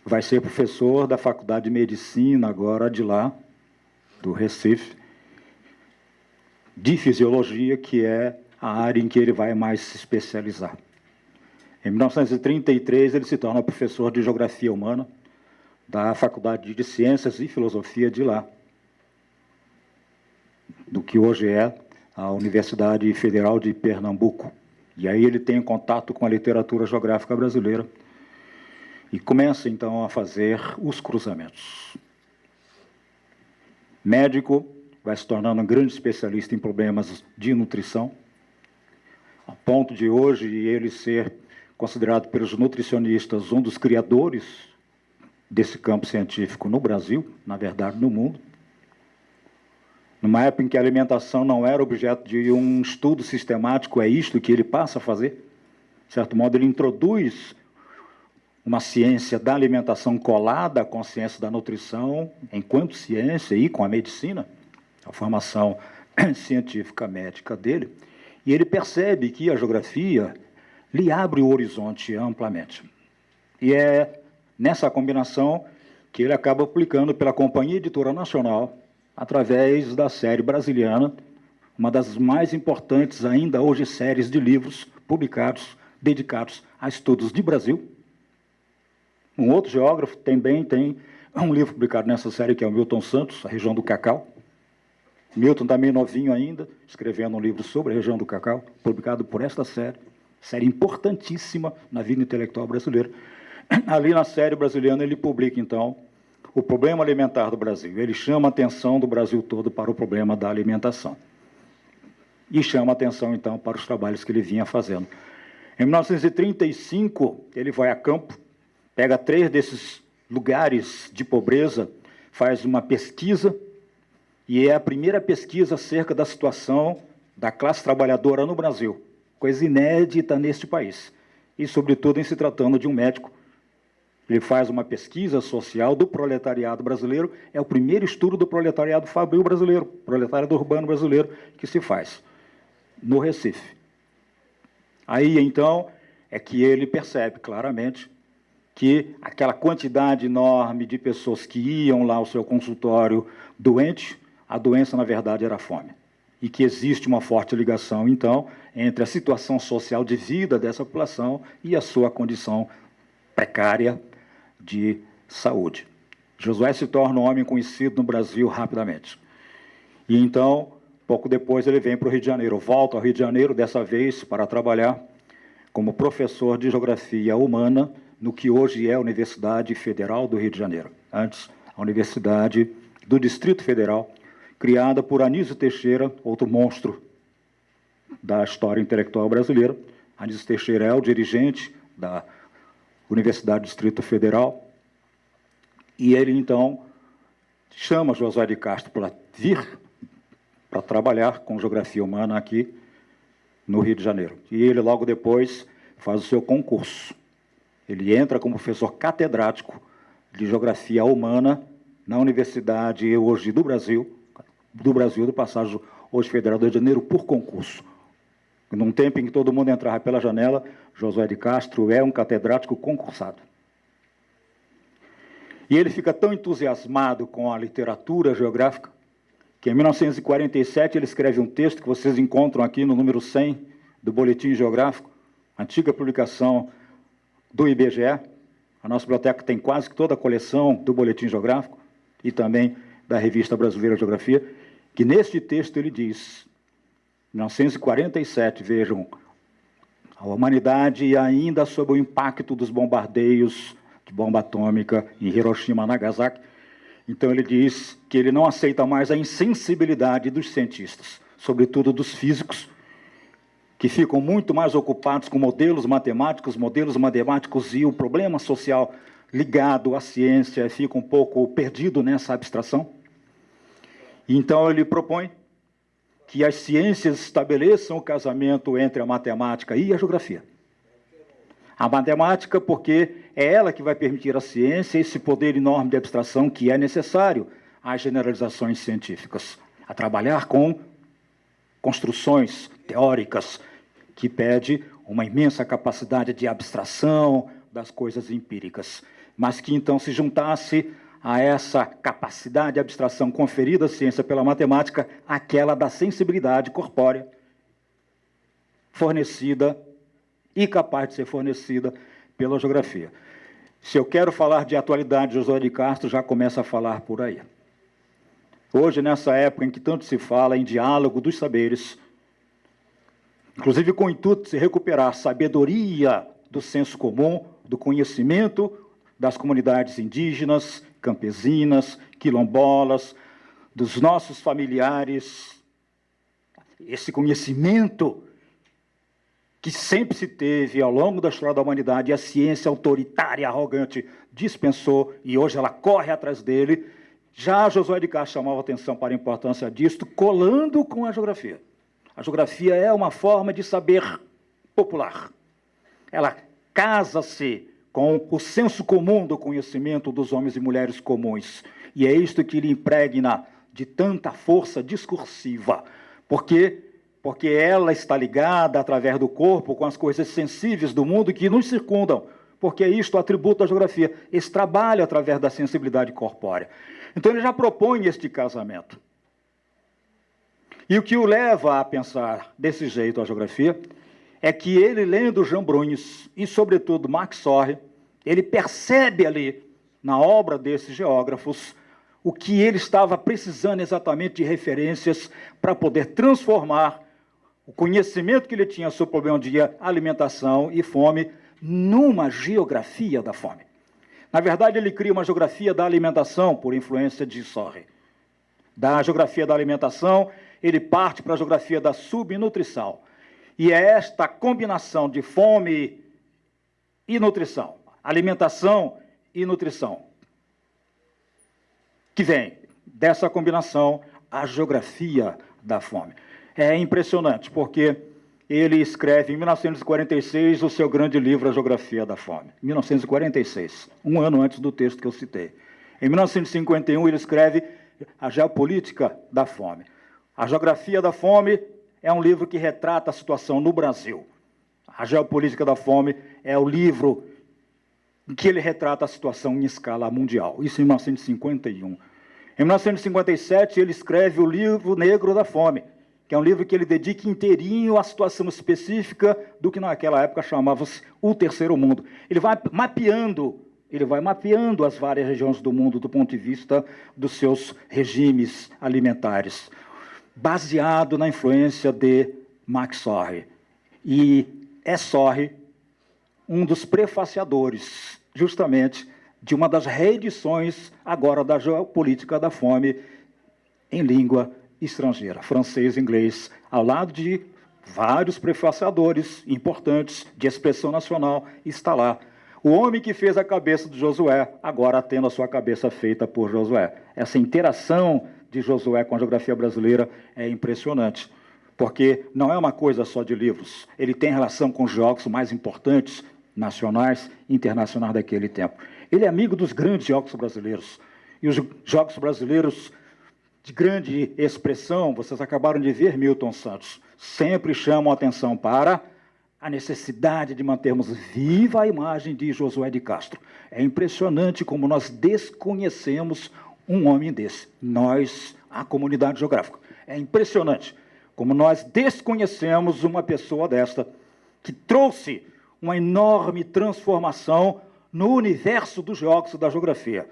vai ser professor da Faculdade de Medicina, agora de lá, do Recife, de Fisiologia, que é a área em que ele vai mais se especializar. Em 1933, ele se torna professor de Geografia Humana da Faculdade de Ciências e Filosofia de lá, do que hoje é a Universidade Federal de Pernambuco. E aí ele tem contato com a literatura geográfica brasileira e começa, então, a fazer os cruzamentos. Médico, vai se tornando um grande especialista em problemas de nutrição, a ponto de hoje ele ser considerado pelos nutricionistas um dos criadores desse campo científico no Brasil, na verdade, no mundo. Numa época em que a alimentação não era objeto de um estudo sistemático, é isto que ele passa a fazer. De certo modo, ele introduz uma ciência da alimentação colada com a ciência da nutrição, enquanto ciência e com a medicina, a formação científica médica dele, e ele percebe que a geografia lhe abre o horizonte amplamente. E é nessa combinação que ele acaba publicando pela Companhia Editora Nacional, através da série brasiliana, uma das mais importantes ainda hoje séries de livros publicados, dedicados a estudos de Brasil. Um outro geógrafo também tem um livro publicado nessa série, que é o Milton Santos, A Região do Cacau. Milton, também novinho ainda, escrevendo um livro sobre a região do cacau, publicado por esta série importantíssima na vida intelectual brasileira. Ali na série brasileira ele publica, então, o problema alimentar do Brasil. Ele chama a atenção do Brasil todo para o problema da alimentação. E chama a atenção, então, para os trabalhos que ele vinha fazendo. Em 1935, ele vai a campo, pega 3 desses lugares de pobreza, faz uma pesquisa, e é a primeira pesquisa acerca da situação da classe trabalhadora no Brasil, coisa inédita neste país, e, sobretudo, em se tratando de um médico. Ele faz uma pesquisa social do proletariado brasileiro, é o primeiro estudo do proletariado fabril brasileiro, proletariado urbano brasileiro, que se faz no Recife. Aí, então, é que ele percebe claramente que aquela quantidade enorme de pessoas que iam lá ao seu consultório doente, a doença, na verdade, era a fome. E que existe uma forte ligação, então, entre a situação social de vida dessa população e a sua condição precária de saúde. Josué se torna um homem conhecido no Brasil rapidamente. E, então, pouco depois, ele vem para o Rio de Janeiro. Volta ao Rio de Janeiro, dessa vez, para trabalhar como professor de Geografia Humana no que hoje é a Universidade Federal do Rio de Janeiro. Antes, a Universidade do Distrito Federal, criada por Anísio Teixeira, outro monstro da história intelectual brasileira. Anísio Teixeira é o dirigente da Universidade do Distrito Federal, e ele, então, chama Josué de Castro para vir para trabalhar com geografia humana aqui no Rio de Janeiro. E ele, logo depois, faz o seu concurso. Ele entra como professor catedrático de geografia humana na Universidade hoje do Brasil, do Passagem hoje Federal do Rio de Janeiro, por concurso. Num tempo em que todo mundo entrava pela janela, Josué de Castro é um catedrático concursado. E ele fica tão entusiasmado com a literatura geográfica que, em 1947, ele escreve um texto que vocês encontram aqui no número 100 do Boletim Geográfico, antiga publicação do IBGE. A nossa biblioteca tem quase toda a coleção do Boletim Geográfico e também da Revista Brasileira de Geografia, que neste texto ele diz, em 1947, vejam, a humanidade ainda sob o impacto dos bombardeios de bomba atômica em Hiroshima e Nagasaki. Então ele diz que ele não aceita mais a insensibilidade dos cientistas, sobretudo dos físicos, que ficam muito mais ocupados com modelos matemáticos e o problema social ligado à ciência fica um pouco perdido nessa abstração. Então ele propõe que as ciências estabeleçam o casamento entre a matemática e a geografia. A matemática, porque é ela que vai permitir à ciência esse poder enorme de abstração que é necessário às generalizações científicas, a trabalhar com construções teóricas, que pede uma imensa capacidade de abstração das coisas empíricas, mas que então se juntasse a essa capacidade de abstração conferida à ciência pela matemática, aquela da sensibilidade corpórea, fornecida e capaz de ser fornecida pela geografia. Se eu quero falar de atualidade de Josué de Castro, já começo a falar por aí. Hoje, nessa época em que tanto se fala em diálogo dos saberes, inclusive com o intuito de se recuperar a sabedoria do senso comum, do conhecimento das comunidades indígenas, campesinas, quilombolas, dos nossos familiares, esse conhecimento que sempre se teve ao longo da história da humanidade, e a ciência autoritária e arrogante dispensou, e hoje ela corre atrás dele. Já Josué de Castro chamava atenção para a importância disto, colando com a geografia. A geografia é uma forma de saber popular. Ela casa-se com o senso comum do conhecimento dos homens e mulheres comuns. E é isto que lhe impregna de tanta força discursiva. Porque ela está ligada, através do corpo, com as coisas sensíveis do mundo que nos circundam. Porque é isto o atributo da geografia, esse trabalho através da sensibilidade corpórea. Então ele já propõe este casamento. E o que o leva a pensar desse jeito a geografia é que ele, lendo Jean Bruns e, sobretudo, Max Sorre, ele percebe ali, na obra desses geógrafos, o que ele estava precisando exatamente de referências para poder transformar o conhecimento que ele tinha sobre o problema de alimentação e fome numa geografia da fome. Na verdade, ele cria uma geografia da alimentação por influência de Sorre. Da geografia da alimentação, ele parte para a geografia da subnutrição. E é esta combinação de fome e nutrição, alimentação e nutrição, que vem dessa combinação a geografia da fome. É impressionante, porque ele escreve em 1946 o seu grande livro, A Geografia da Fome. 1946, um ano antes do texto que eu citei. Em 1951, ele escreve A Geopolítica da Fome. A Geografia da Fome é um livro que retrata a situação no Brasil. A Geopolítica da Fome é o livro em que ele retrata a situação em escala mundial. Isso em 1951. Em 1957, ele escreve o Livro Negro da Fome, que é um livro que ele dedica inteirinho à situação específica do que naquela época chamava-se o Terceiro Mundo. Ele vai mapeando as várias regiões do mundo do ponto de vista dos seus regimes alimentares, baseado na influência de Max Sorre. E é Sorre um dos prefaciadores, justamente, de uma das reedições agora da Geopolítica da Fome, em língua estrangeira, francês e inglês, ao lado de vários prefaciadores importantes de expressão nacional, está lá. O homem que fez a cabeça de Josué, agora tendo a sua cabeça feita por Josué. Essa interação de Josué com a geografia brasileira é impressionante, porque não é uma coisa só de livros. Ele tem relação com os geógrafos mais importantes, nacionais e internacionais daquele tempo. Ele é amigo dos grandes geógrafos brasileiros. E os geógrafos brasileiros de grande expressão, vocês acabaram de ver Milton Santos, sempre chamam a atenção para a necessidade de mantermos viva a imagem de Josué de Castro. É impressionante como nós desconhecemos um homem desse. Nós, a comunidade geográfica. É impressionante como nós desconhecemos uma pessoa desta que trouxe uma enorme transformação no universo dos geógrafos e da geografia.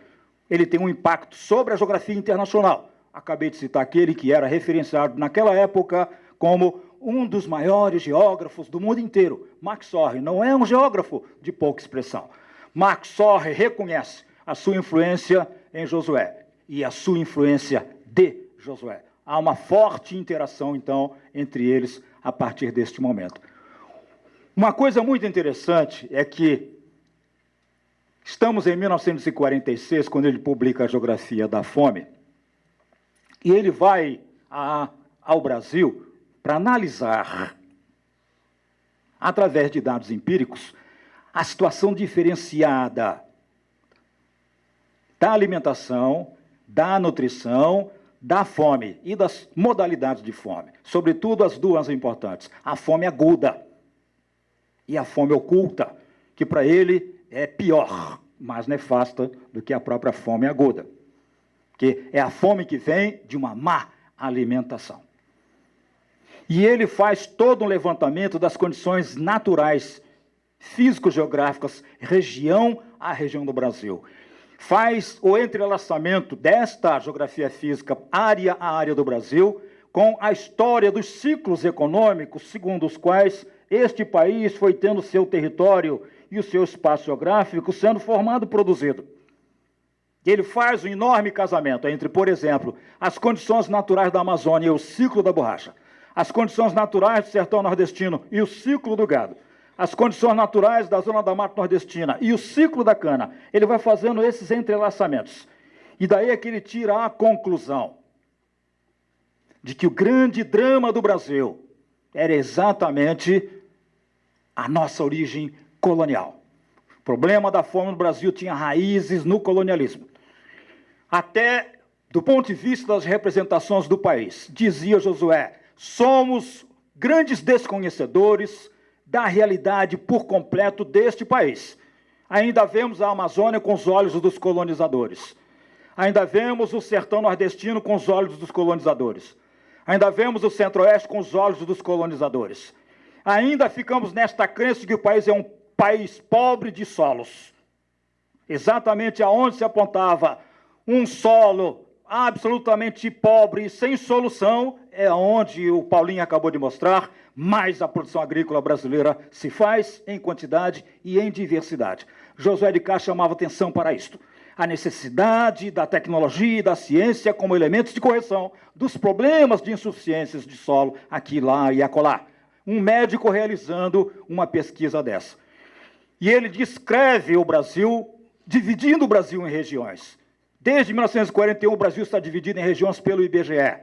Ele tem um impacto sobre a geografia internacional. Acabei de citar aquele que era referenciado naquela época como um dos maiores geógrafos do mundo inteiro. Max Sorre não é um geógrafo de pouca expressão. Max Sorre reconhece a sua influência em Josué e a sua influência de Josué. Há uma forte interação, então, entre eles a partir deste momento. Uma coisa muito interessante é que estamos em 1946, quando ele publica a Geografia da Fome, e ele vai ao Brasil para analisar, através de dados empíricos, a situação diferenciada da alimentação, da nutrição, da fome e das modalidades de fome. Sobretudo as duas importantes, a fome aguda e a fome oculta, que para ele é pior, mais nefasta do que a própria fome aguda, porque é a fome que vem de uma má alimentação. E ele faz todo um levantamento das condições naturais, físico-geográficas, região a região do Brasil. Faz o entrelaçamento desta geografia física, área a área do Brasil, com a história dos ciclos econômicos, segundo os quais este país foi tendo seu território e o seu espaço geográfico sendo formado e produzido. Ele faz um enorme casamento entre, por exemplo, as condições naturais da Amazônia e o ciclo da borracha, as condições naturais do sertão nordestino e o ciclo do gado, as condições naturais da zona da Mata Nordestina e o ciclo da cana. Ele vai fazendo esses entrelaçamentos. E daí é que ele tira a conclusão de que o grande drama do Brasil era exatamente a nossa origem colonial. O problema da fome no Brasil tinha raízes no colonialismo. Até do ponto de vista das representações do país, dizia Josué, somos grandes desconhecedores da realidade por completo deste país. Ainda vemos a Amazônia com os olhos dos colonizadores. Ainda vemos o sertão nordestino com os olhos dos colonizadores. Ainda vemos o centro-oeste com os olhos dos colonizadores. Ainda ficamos nesta crença de que o país é um país pobre de solos. Exatamente aonde se apontava um solo absolutamente pobre e sem solução, é onde o Paulinho acabou de mostrar, mais a produção agrícola brasileira se faz em quantidade e em diversidade. Josué de Castro chamava atenção para isto. A necessidade da tecnologia e da ciência como elementos de correção dos problemas de insuficiências de solo aqui, lá e acolá. Um médico realizando uma pesquisa dessa. E ele descreve o Brasil, dividindo o Brasil em regiões. Desde 1941, o Brasil está dividido em regiões pelo IBGE.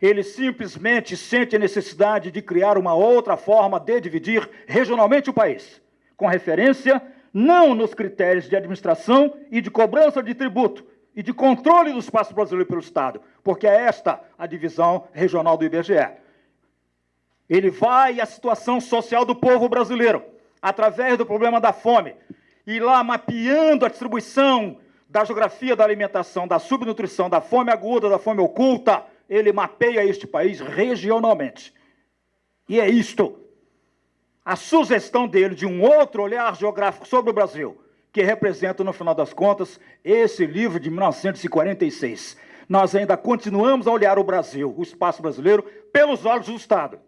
Ele simplesmente sente a necessidade de criar uma outra forma de dividir regionalmente o país, com referência não nos critérios de administração e de cobrança de tributo e de controle do espaço brasileiro pelo Estado, porque é esta a divisão regional do IBGE. Ele vai à situação social do povo brasileiro, através do problema da fome, e lá mapeando a distribuição da geografia da alimentação, da subnutrição, da fome aguda, da fome oculta, ele mapeia este país regionalmente. E é isto, a sugestão dele de um outro olhar geográfico sobre o Brasil, que representa, no final das contas, esse livro de 1946. Nós ainda continuamos a olhar o Brasil, o espaço brasileiro, pelos olhos do Estado,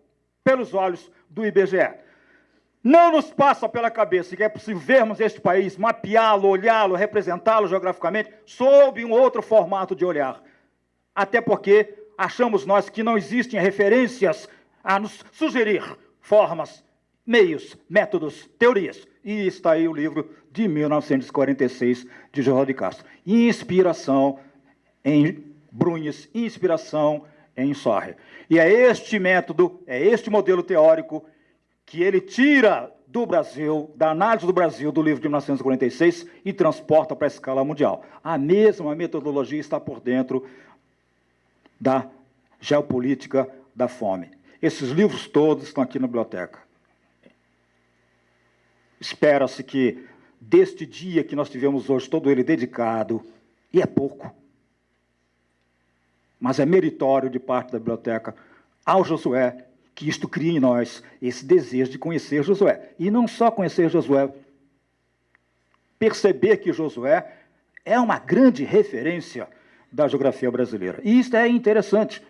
pelos olhos do IBGE. Não nos passa pela cabeça que é possível vermos este país, mapeá-lo, olhá-lo, representá-lo geograficamente, sob um outro formato de olhar. até porque achamos nós que não existem referências a nos sugerir formas, meios, métodos, teorias. E está aí o livro de 1946 de José de Castro. Inspiração em Brunhes, inspiração em Sorre. E é este método, é este modelo teórico que ele tira do Brasil, da análise do Brasil do livro de 1946 e transporta para a escala mundial. A mesma metodologia está por dentro da geopolítica da fome. Esses livros todos estão aqui na biblioteca. Espera-se que deste dia que nós tivemos hoje, todo ele dedicado, e é pouco, mas é meritório de parte da biblioteca ao Josué, que isto cria em nós esse desejo de conhecer Josué. E não só conhecer Josué, perceber que Josué é uma grande referência da geografia brasileira. E isso é interessante,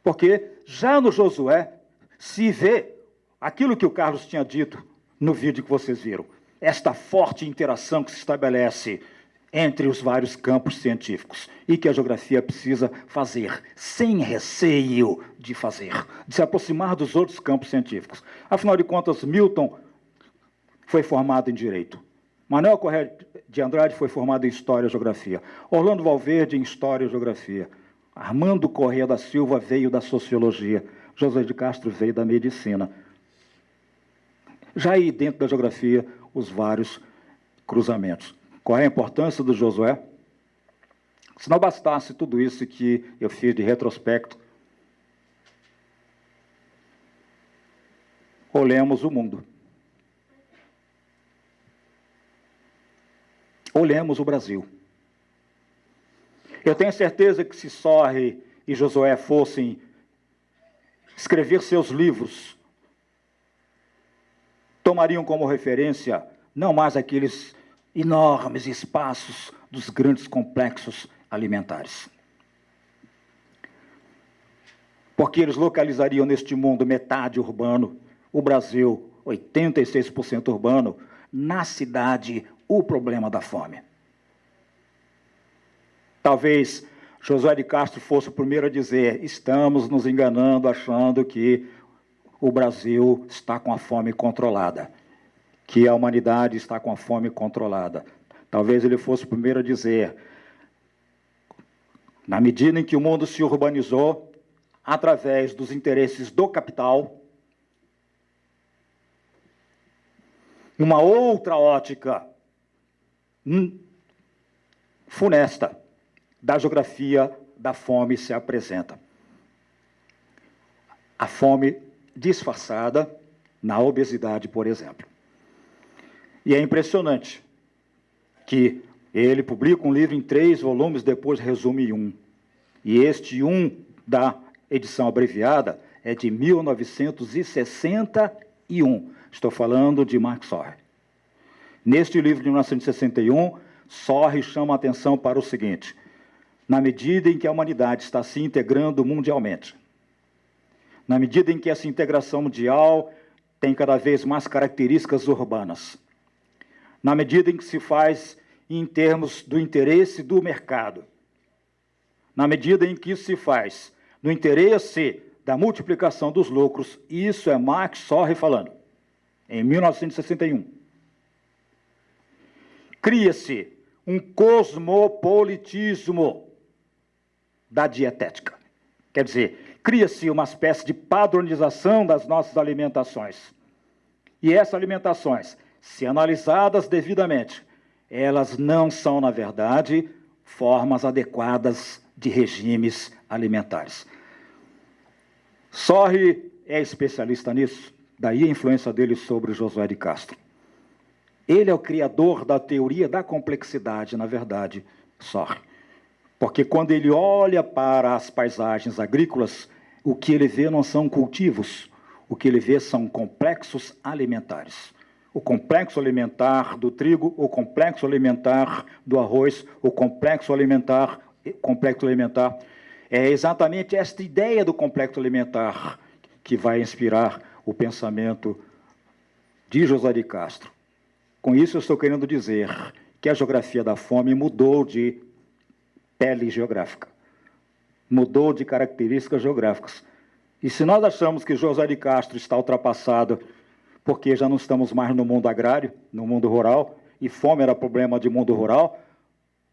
porque já no Josué se vê aquilo que o Carlos tinha dito no vídeo que vocês viram, esta forte interação que se estabelece entre os vários campos científicos e que a geografia precisa fazer, sem receio de fazer, de se aproximar dos outros campos científicos. Afinal de contas, Milton foi formado em Direito. Manuel Correia de Andrade foi formado em História e Geografia. Orlando Valverde em História e Geografia. Armando Correia da Silva veio da Sociologia. José de Castro veio da Medicina. Já aí dentro da geografia, os vários cruzamentos. Qual é a importância do Josué? Se não bastasse tudo isso que eu fiz de retrospecto, olhemos o mundo. Olhemos o Brasil. Eu tenho certeza que se Sorre e Josué fossem escrever seus livros, tomariam como referência não mais aqueles enormes espaços dos grandes complexos alimentares. Porque eles localizariam neste mundo metade urbano, o Brasil 86% urbano, na cidade o problema da fome. Talvez José de Castro fosse o primeiro a dizer: estamos nos enganando achando que o Brasil está com a fome controlada, que a humanidade está com a fome controlada. Talvez ele fosse o primeiro a dizer, na medida em que o mundo se urbanizou, através dos interesses do capital, uma outra ótica funesta da geografia da fome se apresenta. A fome disfarçada na obesidade, por exemplo. E é impressionante que ele publica um livro em 3 volumes, depois resume em 1. E este 1 da edição abreviada é de 1961. Estou falando de Mark Sorre. Neste livro de 1961, Sorre chama a atenção para o seguinte: na medida em que a humanidade está se integrando mundialmente, na medida em que essa integração mundial tem cada vez mais características urbanas, na medida em que se faz em termos do interesse do mercado, na medida em que isso se faz no interesse da multiplicação dos lucros, isso é Mark Sorre falando, em 1961. Cria-se um cosmopolitismo da dietética. Quer dizer, cria-se uma espécie de padronização das nossas alimentações. E essas alimentações, se analisadas devidamente, elas não são, na verdade, formas adequadas de regimes alimentares. Sorre é especialista nisso, daí a influência dele sobre Josué de Castro. Ele é o criador da teoria da complexidade, na verdade, Sorre. Porque quando ele olha para as paisagens agrícolas, o que ele vê não são cultivos, o que ele vê são complexos alimentares. O complexo alimentar do trigo, o complexo alimentar do arroz, o complexo alimentar. É exatamente esta ideia do complexo alimentar que vai inspirar o pensamento de José de Castro. Com isso, eu estou querendo dizer que a geografia da fome mudou de pele geográfica mudou de características geográficas. E se nós achamos que José de Castro está ultrapassado porque já não estamos mais no mundo agrário, no mundo rural, e fome era problema de mundo rural,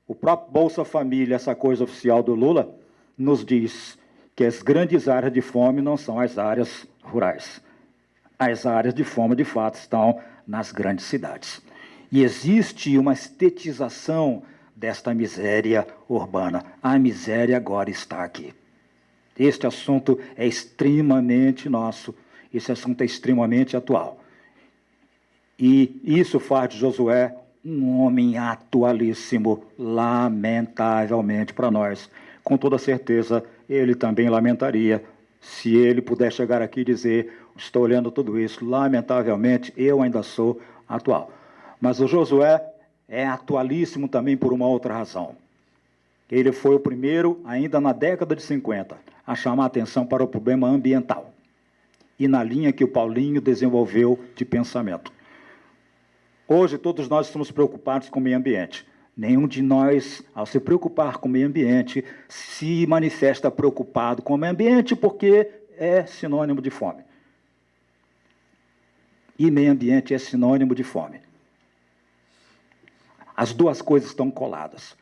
o próprio Bolsa Família, essa coisa oficial do Lula, nos diz que as grandes áreas de fome não são as áreas rurais. As áreas de fome, de fato, estão nas grandes cidades. E existe uma estetização desta miséria urbana. A miséria agora está aqui. Este assunto é extremamente nosso, esse assunto é extremamente atual. E isso faz de Josué um homem atualíssimo, lamentavelmente para nós. Com toda certeza, ele também lamentaria se ele puder chegar aqui e dizer: estou olhando tudo isso, lamentavelmente, eu ainda sou atual. Mas o Josué é atualíssimo também por uma outra razão. Ele foi o primeiro, ainda na década de 50, a chamar a atenção para o problema ambiental. E na linha que o Paulinho desenvolveu de pensamento. Hoje, todos nós estamos preocupados com o meio ambiente. Nenhum de nós, ao se preocupar com o meio ambiente, se manifesta preocupado com o meio ambiente porque é sinônimo de fome. E meio ambiente é sinônimo de fome. As duas coisas estão coladas.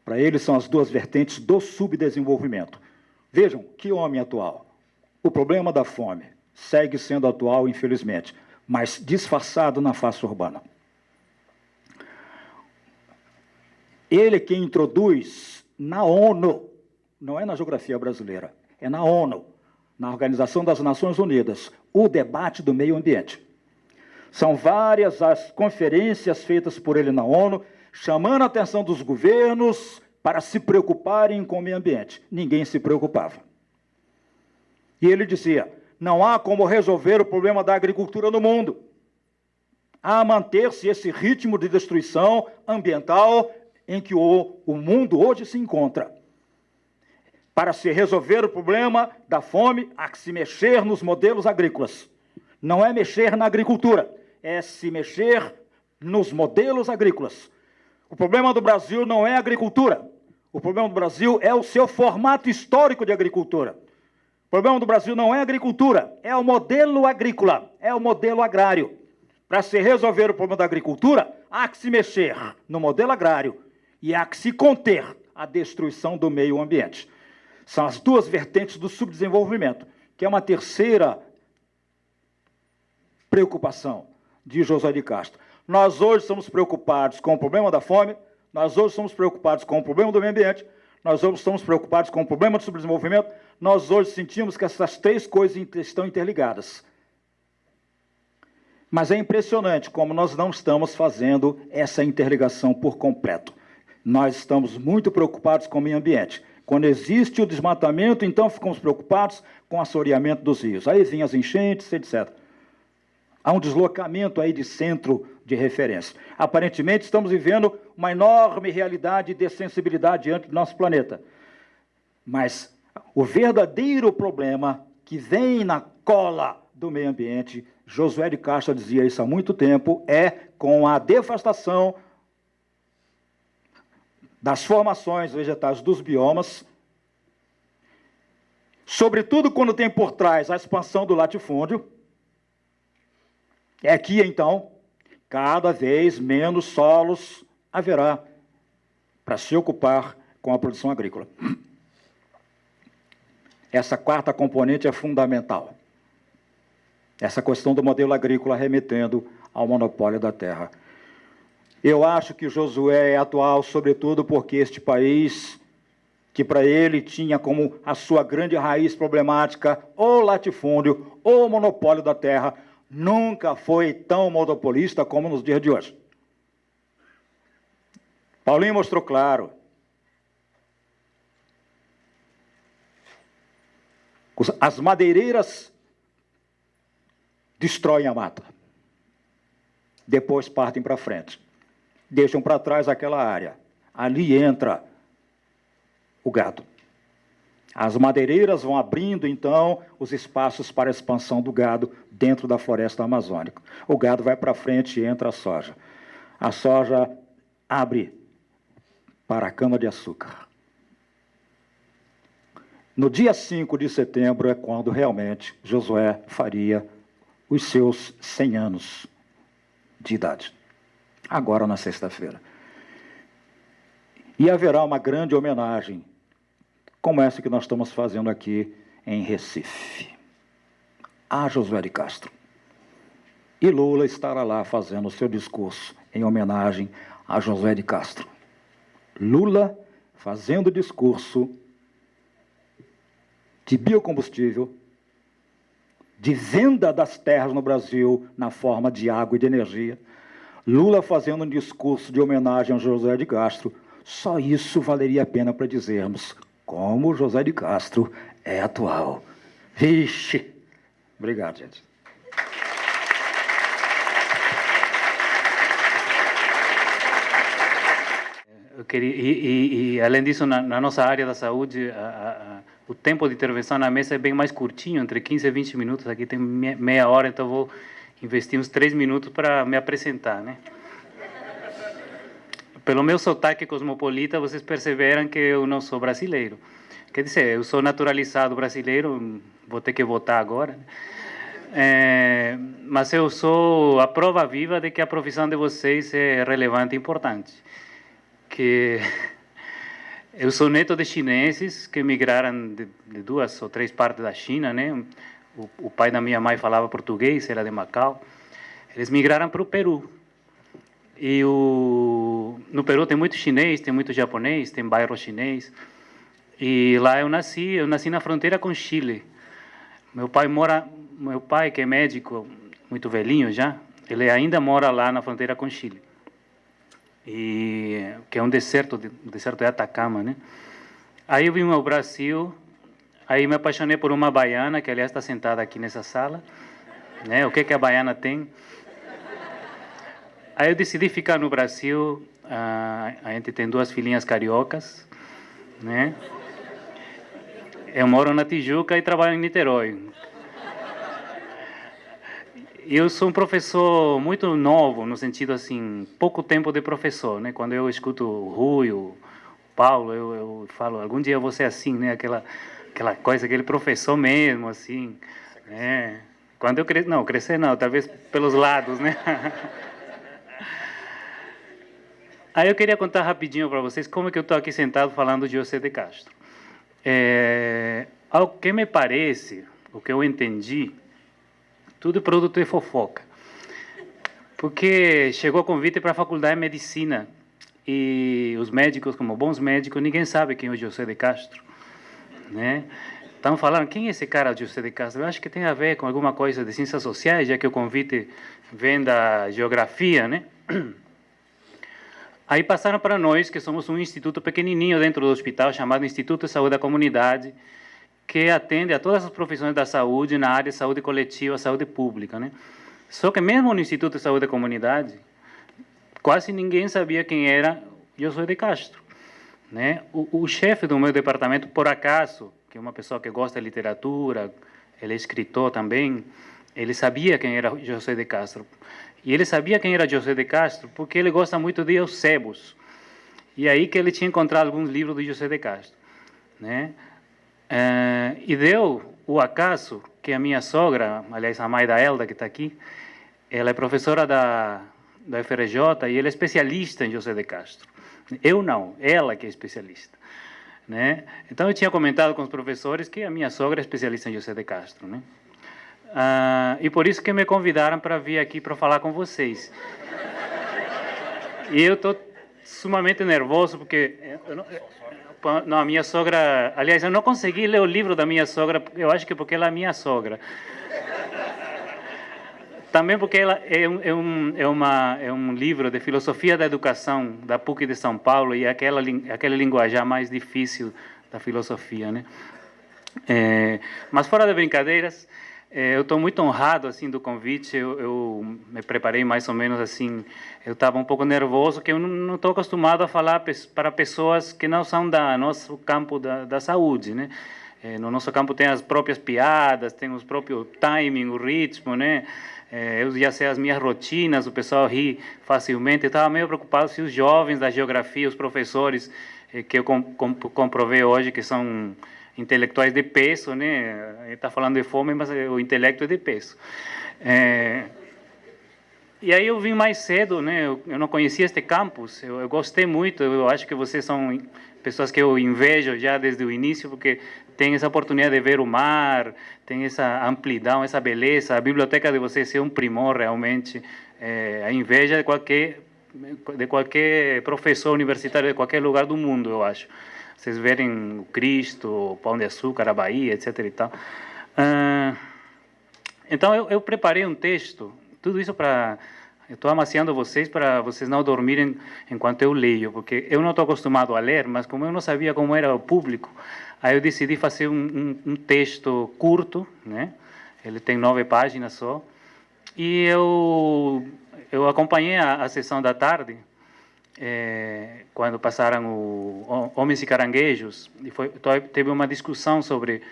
Para eles são as duas vertentes do subdesenvolvimento. Vejam, que homem atual. O problema da fome segue sendo atual, infelizmente, mas disfarçado na face urbana. Ele é quem introduz na ONU, não é na geografia brasileira, é na ONU, na Organização das Nações Unidas, o debate do meio ambiente. São várias as conferências feitas por ele na ONU, chamando a atenção dos governos para se preocuparem com o meio ambiente. Ninguém se preocupava. E ele dizia: não há como resolver o problema da agricultura no mundo. Há manter-se esse ritmo de destruição ambiental em que o mundo hoje se encontra. Para se resolver o problema da fome, há que se mexer nos modelos agrícolas. Não é mexer na agricultura, é se mexer nos modelos agrícolas. O problema do Brasil não é a agricultura. O problema do Brasil é o seu formato histórico de agricultura. O problema do Brasil não é a agricultura, é o modelo agrícola, é o modelo agrário. Para se resolver o problema da agricultura, há que se mexer no modelo agrário e há que se conter a destruição do meio ambiente. São as duas vertentes do subdesenvolvimento, que é uma terceira preocupação de José de Castro. Nós hoje estamos preocupados com o problema da fome, nós hoje estamos preocupados com o problema do meio ambiente, nós hoje estamos preocupados com o problema do subdesenvolvimento, nós hoje sentimos que essas três coisas estão interligadas. Mas é impressionante como nós não estamos fazendo essa interligação por completo. Nós estamos muito preocupados com o meio ambiente. Quando existe o desmatamento, então ficamos preocupados com o assoreamento dos rios. Aí vêm as enchentes, etc. Há um deslocamento aí de centro de referência. Aparentemente, estamos vivendo uma enorme realidade de sensibilidade diante do nosso planeta. Mas o verdadeiro problema que vem na cola do meio ambiente, Josué de Castro dizia isso há muito tempo, é com a devastação das formações vegetais dos biomas, sobretudo quando tem por trás a expansão do latifúndio. É que, então, cada vez menos solos haverá para se ocupar com a produção agrícola. Essa quarta componente é fundamental. Essa questão do modelo agrícola remetendo ao monopólio da terra. Eu acho que Josué é atual, sobretudo porque este país, que para ele tinha como a sua grande raiz problemática o latifúndio, o monopólio da terra, nunca foi tão monopolista como nos dias de hoje. Paulinho mostrou claro. As madeireiras destroem a mata. Depois partem para frente. Deixam para trás aquela área. Ali entra o gado. As madeireiras vão abrindo, então, os espaços para a expansão do gado dentro da floresta amazônica. O gado vai para frente e entra a soja. A soja abre para a cana-de-açúcar. No dia 5 de setembro é quando realmente Josué faria os seus 100 anos de idade. Agora, na sexta-feira. E haverá uma grande homenagem, como essa que nós estamos fazendo aqui em Recife, a Josué de Castro. E Lula estará lá fazendo o seu discurso em homenagem a Josué de Castro. Lula fazendo discurso de biocombustível, de venda das terras no Brasil na forma de água e de energia. Lula fazendo um discurso de homenagem a José de Castro. Só isso valeria a pena para dizermos como José de Castro é atual. Vixe! Obrigado, gente. Eu queria, além disso, na nossa área da saúde, o tempo de intervenção na mesa é bem mais curtinho, entre 15 e 20 minutos. Aqui tem meia hora, então vou investir uns 3 minutos para me apresentar, né? Pelo meu sotaque cosmopolita, vocês perceberam que eu não sou brasileiro. Quer dizer, eu sou naturalizado brasileiro, vou ter que votar agora, né? Mas eu sou a prova viva de que a profissão de vocês é relevante e importante. Que eu sou neto de chineses que migraram de 2 ou 3 partes da China, né? O pai da minha mãe falava português, era de Macau. Eles migraram para o Peru. E no Peru tem muito chinês, tem muito japonês, tem bairro chinês. E lá eu nasci na fronteira com Chile. Meu pai que é médico, muito velhinho já, ele ainda mora lá na fronteira com Chile. E que é um deserto, o deserto de Atacama, né? Aí eu vim ao Brasil, aí me apaixonei por uma baiana, que aliás está sentada aqui nessa sala, né? O que a baiana tem? Aí eu decidi ficar no Brasil, a gente tem 2 filhinhas cariocas, né? Eu moro na Tijuca e trabalho em Niterói. Eu sou um professor muito novo, no sentido assim, pouco tempo de professor, né? Quando eu escuto o Rui, o Paulo, eu falo, algum dia eu vou ser assim, né? Aquela coisa, aquele professor mesmo, assim, né? Quando eu crescer não, talvez pelos lados, né? Aí eu queria contar rapidinho para vocês como é que eu estou aqui sentado falando de José de Castro. Ao que me parece, o que eu entendi, tudo produto de fofoca. Porque chegou convite para a faculdade de medicina e os médicos, como bons médicos, ninguém sabe quem é o José de Castro, né? Estão falando, quem é esse cara, José de Castro? Eu acho que tem a ver com alguma coisa de ciências sociais, já que o convite vem da geografia, né? Aí passaram para nós, que somos um instituto pequenininho dentro do hospital, chamado Instituto de Saúde da Comunidade, que atende a todas as profissões da saúde na área de saúde coletiva, saúde pública, né? Só que mesmo no Instituto de Saúde da Comunidade, quase ninguém sabia quem era José de Castro, né? O chefe do meu departamento, por acaso, que é uma pessoa que gosta de literatura, ele é escritor também, ele sabia quem era José de Castro. E ele sabia quem era José de Castro porque ele gosta muito de Eusébio. E aí que ele tinha encontrado alguns livros de José de Castro, né? E deu o acaso que a minha sogra, aliás, a mãe da Elda, que está aqui, ela é professora da UFRJ e ela é especialista em José de Castro. Eu não, ela que é especialista, né? Então eu tinha comentado com os professores que a minha sogra é especialista em José de Castro, né? E por isso que me convidaram para vir aqui para falar com vocês. E eu estou sumamente nervoso porque não, a minha sogra, aliás, eu não consegui ler o livro da minha sogra, eu acho que porque ela é minha sogra. Também porque ela é um livro de filosofia da educação da PUC de São Paulo e aquele linguajar mais difícil da filosofia, né? Mas fora de brincadeiras, eu estou muito honrado assim do convite. Eu me preparei mais ou menos assim. Eu estava um pouco nervoso, que eu não estou acostumado a falar para pessoas que não são da nosso campo da saúde, né? No nosso campo tem as próprias piadas, tem os próprios timing, o ritmo, né? Eu já sei as minhas rotinas, o pessoal ri facilmente. Eu estava meio preocupado se os jovens da geografia, os professores, que eu comprovei hoje que são intelectuais de peso, né? Ele está falando de fome, mas o intelecto é de peso. E aí eu vim mais cedo, né? Eu não conhecia este campus, eu gostei muito, eu acho que vocês são pessoas que eu invejo já desde o início, porque tem essa oportunidade de ver o mar, tem essa amplidão, essa beleza, a biblioteca de vocês é um primor realmente, a inveja de qualquer professor universitário de qualquer lugar do mundo, eu acho. Vocês verem o Cristo, o Pão de Açúcar, a Bahia, etc. e tal. Então eu preparei um texto, tudo isso para... Eu estou amaciando vocês para vocês não dormirem enquanto eu leio, porque eu não estou acostumado a ler, mas como eu não sabia como era o público, aí eu decidi fazer um texto curto, né? Ele tem 9 páginas só, e eu acompanhei a sessão da tarde, quando passaram o Homens e Caranguejos, e teve uma discussão sobre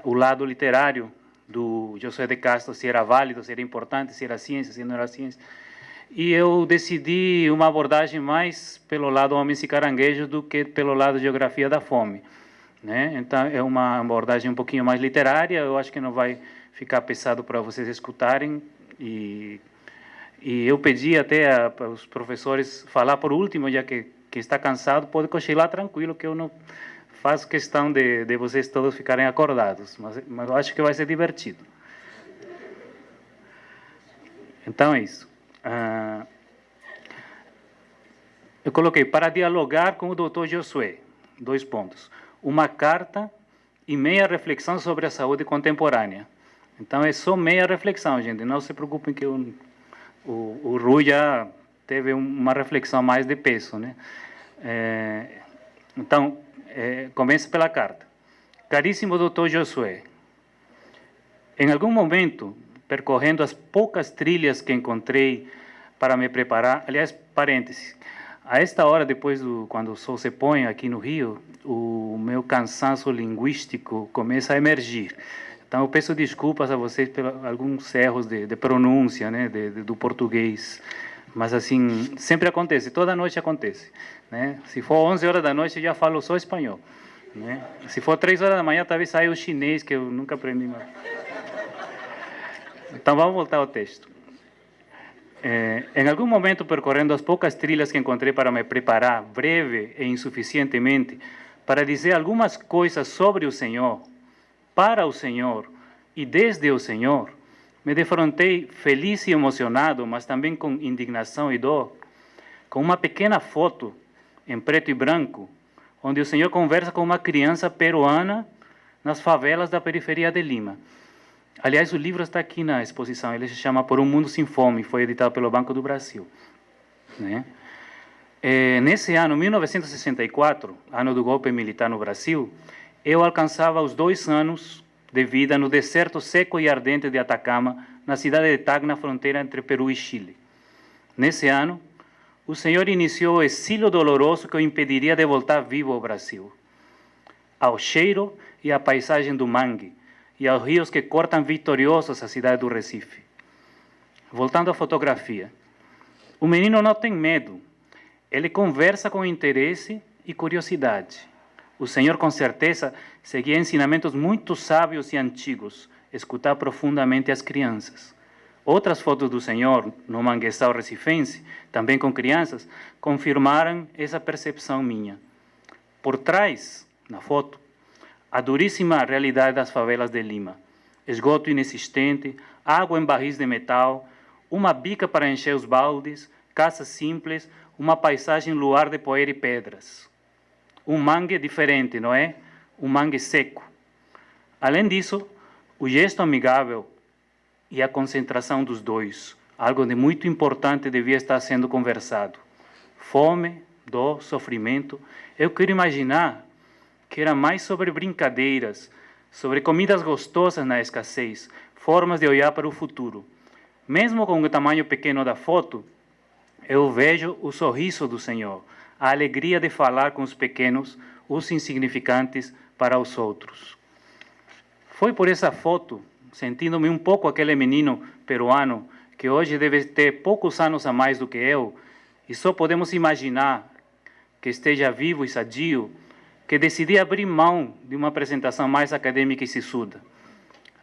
o lado literário do José de Castro, se era válido, se era importante, se era ciência, se não era ciência. E eu decidi uma abordagem mais pelo lado Homens e Caranguejos do que pelo lado Geografia da Fome, né? Então, é uma abordagem um pouquinho mais literária, eu acho que não vai ficar pesado para vocês escutarem, e eu pedi até para os professores falar por último, já que está cansado, pode cochilar tranquilo, que eu não faço questão de vocês todos ficarem acordados, mas eu acho que vai ser divertido. Então é isso. Eu coloquei para dialogar com o Dr. Josué, 2 pontos. Uma carta e meia reflexão sobre a saúde contemporânea. Então é só meia reflexão, gente. Não se preocupem que o Rui já teve uma reflexão mais de peso, né? Então, começa pela carta. Caríssimo Dr. Josué, em algum momento, percorrendo as poucas trilhas que encontrei para me preparar, aliás, parênteses, a esta hora, quando o sol se põe aqui no Rio, o meu cansaço linguístico começa a emergir. Então, eu peço desculpas a vocês por alguns erros de pronúncia, né, do português. Mas, assim, sempre acontece, toda noite acontece, né? Se for 11 horas da noite, eu já falo só espanhol, né? Se for 3 horas da manhã, talvez saia o chinês, que eu nunca aprendi mais. Então, vamos voltar ao texto. Em algum momento, percorrendo as poucas trilhas que encontrei para me preparar, breve e insuficientemente, para dizer algumas coisas sobre o Senhor, para o Senhor e desde o Senhor, me defrontei feliz e emocionado, mas também com indignação e dor, com uma pequena foto em preto e branco, onde o Senhor conversa com uma criança peruana nas favelas da periferia de Lima. Aliás, o livro está aqui na exposição, ele se chama Por um Mundo Sem Fome, foi editado pelo Banco do Brasil, né? Nesse ano, 1964, ano do golpe militar no Brasil, eu alcançava os 2 anos de vida no deserto seco e ardente de Atacama, na cidade de Tacna, fronteira entre Peru e Chile. Nesse ano, o Senhor iniciou o exílio doloroso que o impediria de voltar vivo ao Brasil, ao cheiro e à paisagem do mangue, e aos rios que cortam vitoriosos a cidade do Recife. Voltando à fotografia, o menino não tem medo, ele conversa com interesse e curiosidade. O Senhor, com certeza, seguia ensinamentos muito sábios e antigos, escutar profundamente as crianças. Outras fotos do Senhor, no manguezal recifense, também com crianças, confirmaram essa percepção minha. Por trás, na foto, a duríssima realidade das favelas de Lima. Esgoto inexistente, água em barris de metal, uma bica para encher os baldes, casas simples, uma paisagem luar de poeira e pedras. Um mangue diferente, não é? Um mangue seco. Além disso, o gesto amigável e a concentração dos dois, algo de muito importante devia estar sendo conversado. Fome, dor, sofrimento. Eu quero imaginar que era mais sobre brincadeiras, sobre comidas gostosas na escassez, formas de olhar para o futuro. Mesmo com o tamanho pequeno da foto, eu vejo o sorriso do Senhor, a alegria de falar com os pequenos, os insignificantes para os outros. Foi por essa foto, sentindo-me um pouco aquele menino peruano, que hoje deve ter poucos anos a mais do que eu, e só podemos imaginar que esteja vivo e sadio, que decidi abrir mão de uma apresentação mais acadêmica e sisuda.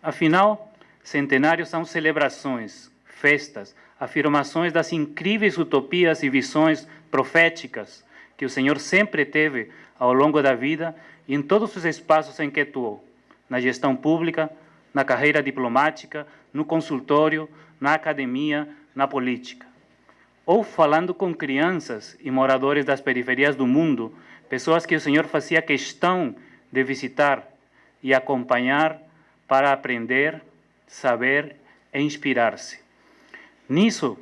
Afinal, centenários são celebrações, festas, afirmações das incríveis utopias e visões proféticas que o Senhor sempre teve ao longo da vida e em todos os espaços em que atuou, na gestão pública, na carreira diplomática, no consultório, na academia, na política. Ou falando com crianças e moradores das periferias do mundo, pessoas que o Senhor fazia questão de visitar e acompanhar para aprender, saber e inspirar-se. Nisso,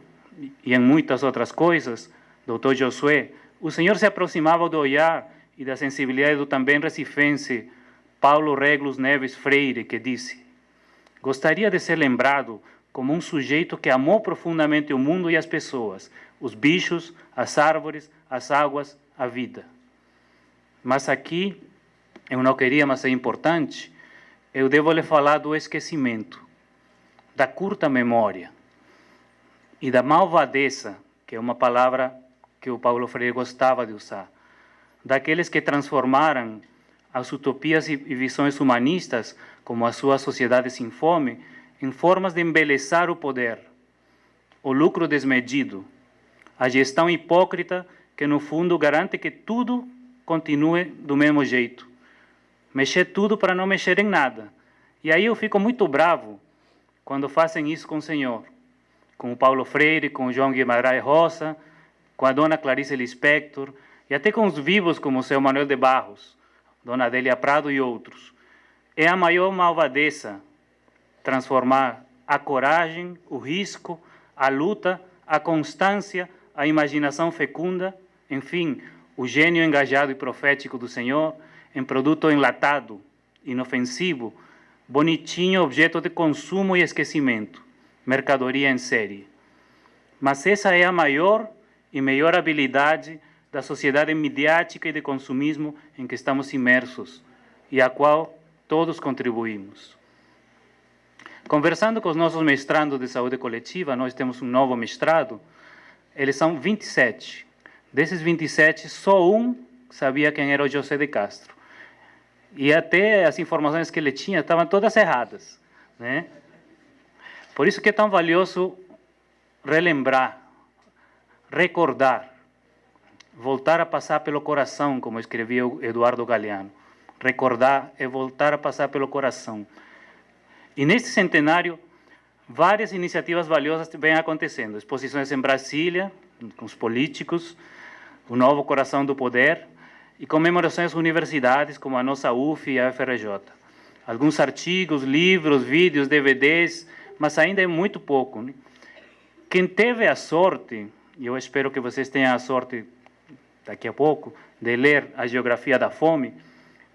e em muitas outras coisas, Dr. Josué, o Senhor se aproximava do olhar e da sensibilidade do também recifense Paulo Régulos Neves Freire, que disse: gostaria de ser lembrado como um sujeito que amou profundamente o mundo e as pessoas, os bichos, as árvores, as águas, a vida. Mas aqui, eu não queria, mas é importante, eu devo lhe falar do esquecimento, da curta memória e da malvadeza, que é uma palavra que o Paulo Freire gostava de usar, daqueles que transformaram as utopias e visões humanistas, como a sua sociedade sem fome, em formas de embelezar o poder, o lucro desmedido, a gestão hipócrita que, no fundo, garante que tudo continue do mesmo jeito. Mexer tudo para não mexer em nada. E aí eu fico muito bravo quando fazem isso com o Senhor, com o Paulo Freire, com o João Guimarães Rosa, com a dona Clarice Lispector, e até com os vivos como o seu Manuel de Barros, dona Adélia Prado e outros. É a maior malvadeza transformar a coragem, o risco, a luta, a constância, a imaginação fecunda, enfim, o gênio engajado e profético do Senhor, em produto enlatado, inofensivo, bonitinho, objeto de consumo e esquecimento, mercadoria em série. Mas essa é a maior e melhor habilidade da sociedade midiática e de consumismo em que estamos imersos e à qual todos contribuímos. Conversando com os nossos mestrandos de saúde coletiva, nós temos um novo mestrado, eles são 27. Desses 27, só um sabia quem era o José de Castro. E até as informações que ele tinha estavam todas erradas, né? Por isso que é tão valioso relembrar, recordar, voltar a passar pelo coração, como escrevia o Eduardo Galeano. Recordar é voltar a passar pelo coração. E nesse centenário, várias iniciativas valiosas vêm acontecendo. Exposições em Brasília, com os políticos, o novo Coração do Poder, e comemorações em universidades, como a nossa UF e a FRJ. Alguns artigos, livros, vídeos, DVDs, mas ainda é muito pouco, né? Quem teve a sorte, e eu espero que vocês tenham a sorte daqui a pouco, de ler a Geografia da Fome,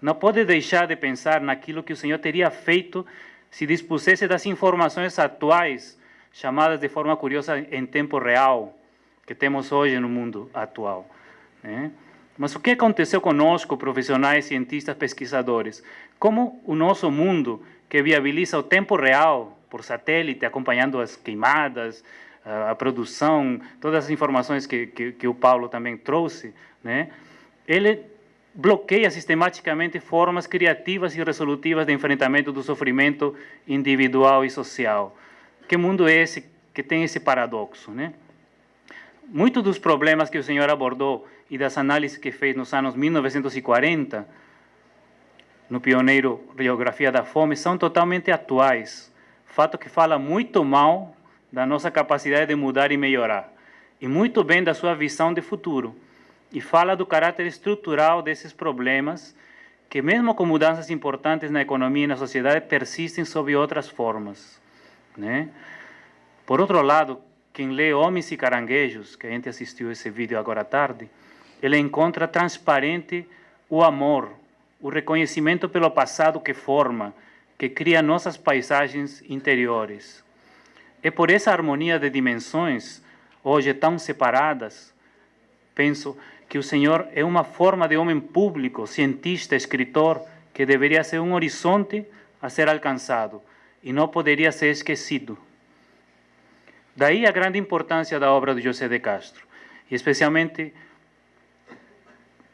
não pode deixar de pensar naquilo que o Senhor teria feito se dispusesse das informações atuais, chamadas de forma curiosa em tempo real, que temos hoje no mundo atual, né? Mas o que aconteceu conosco, profissionais, cientistas, pesquisadores? Como o nosso mundo, que viabiliza o tempo real, por satélite, acompanhando as queimadas, a produção, todas as informações que o Paulo também trouxe, né? Ele bloqueia sistematicamente formas criativas e resolutivas de enfrentamento do sofrimento individual e social. Que mundo é esse que tem esse paradoxo, né? Muitos dos problemas que o senhor abordou e das análises que fez nos anos 1940, no pioneiro Geografia da Fome, são totalmente atuais. Fato que fala muito mal da nossa capacidade de mudar e melhorar, e muito bem da sua visão de futuro. E fala do caráter estrutural desses problemas, que mesmo com mudanças importantes na economia e na sociedade, persistem sob outras formas, né? Por outro lado, quem lê Homens e Caranguejos, que a gente assistiu esse vídeo agora à tarde, ele encontra transparente o amor, o reconhecimento pelo passado que forma, que cria nossas paisagens interiores. É por essa harmonia de dimensões, hoje tão separadas, penso que o Senhor é uma forma de homem público, cientista, escritor, que deveria ser um horizonte a ser alcançado e não poderia ser esquecido. Daí a grande importância da obra de José de Castro, e especialmente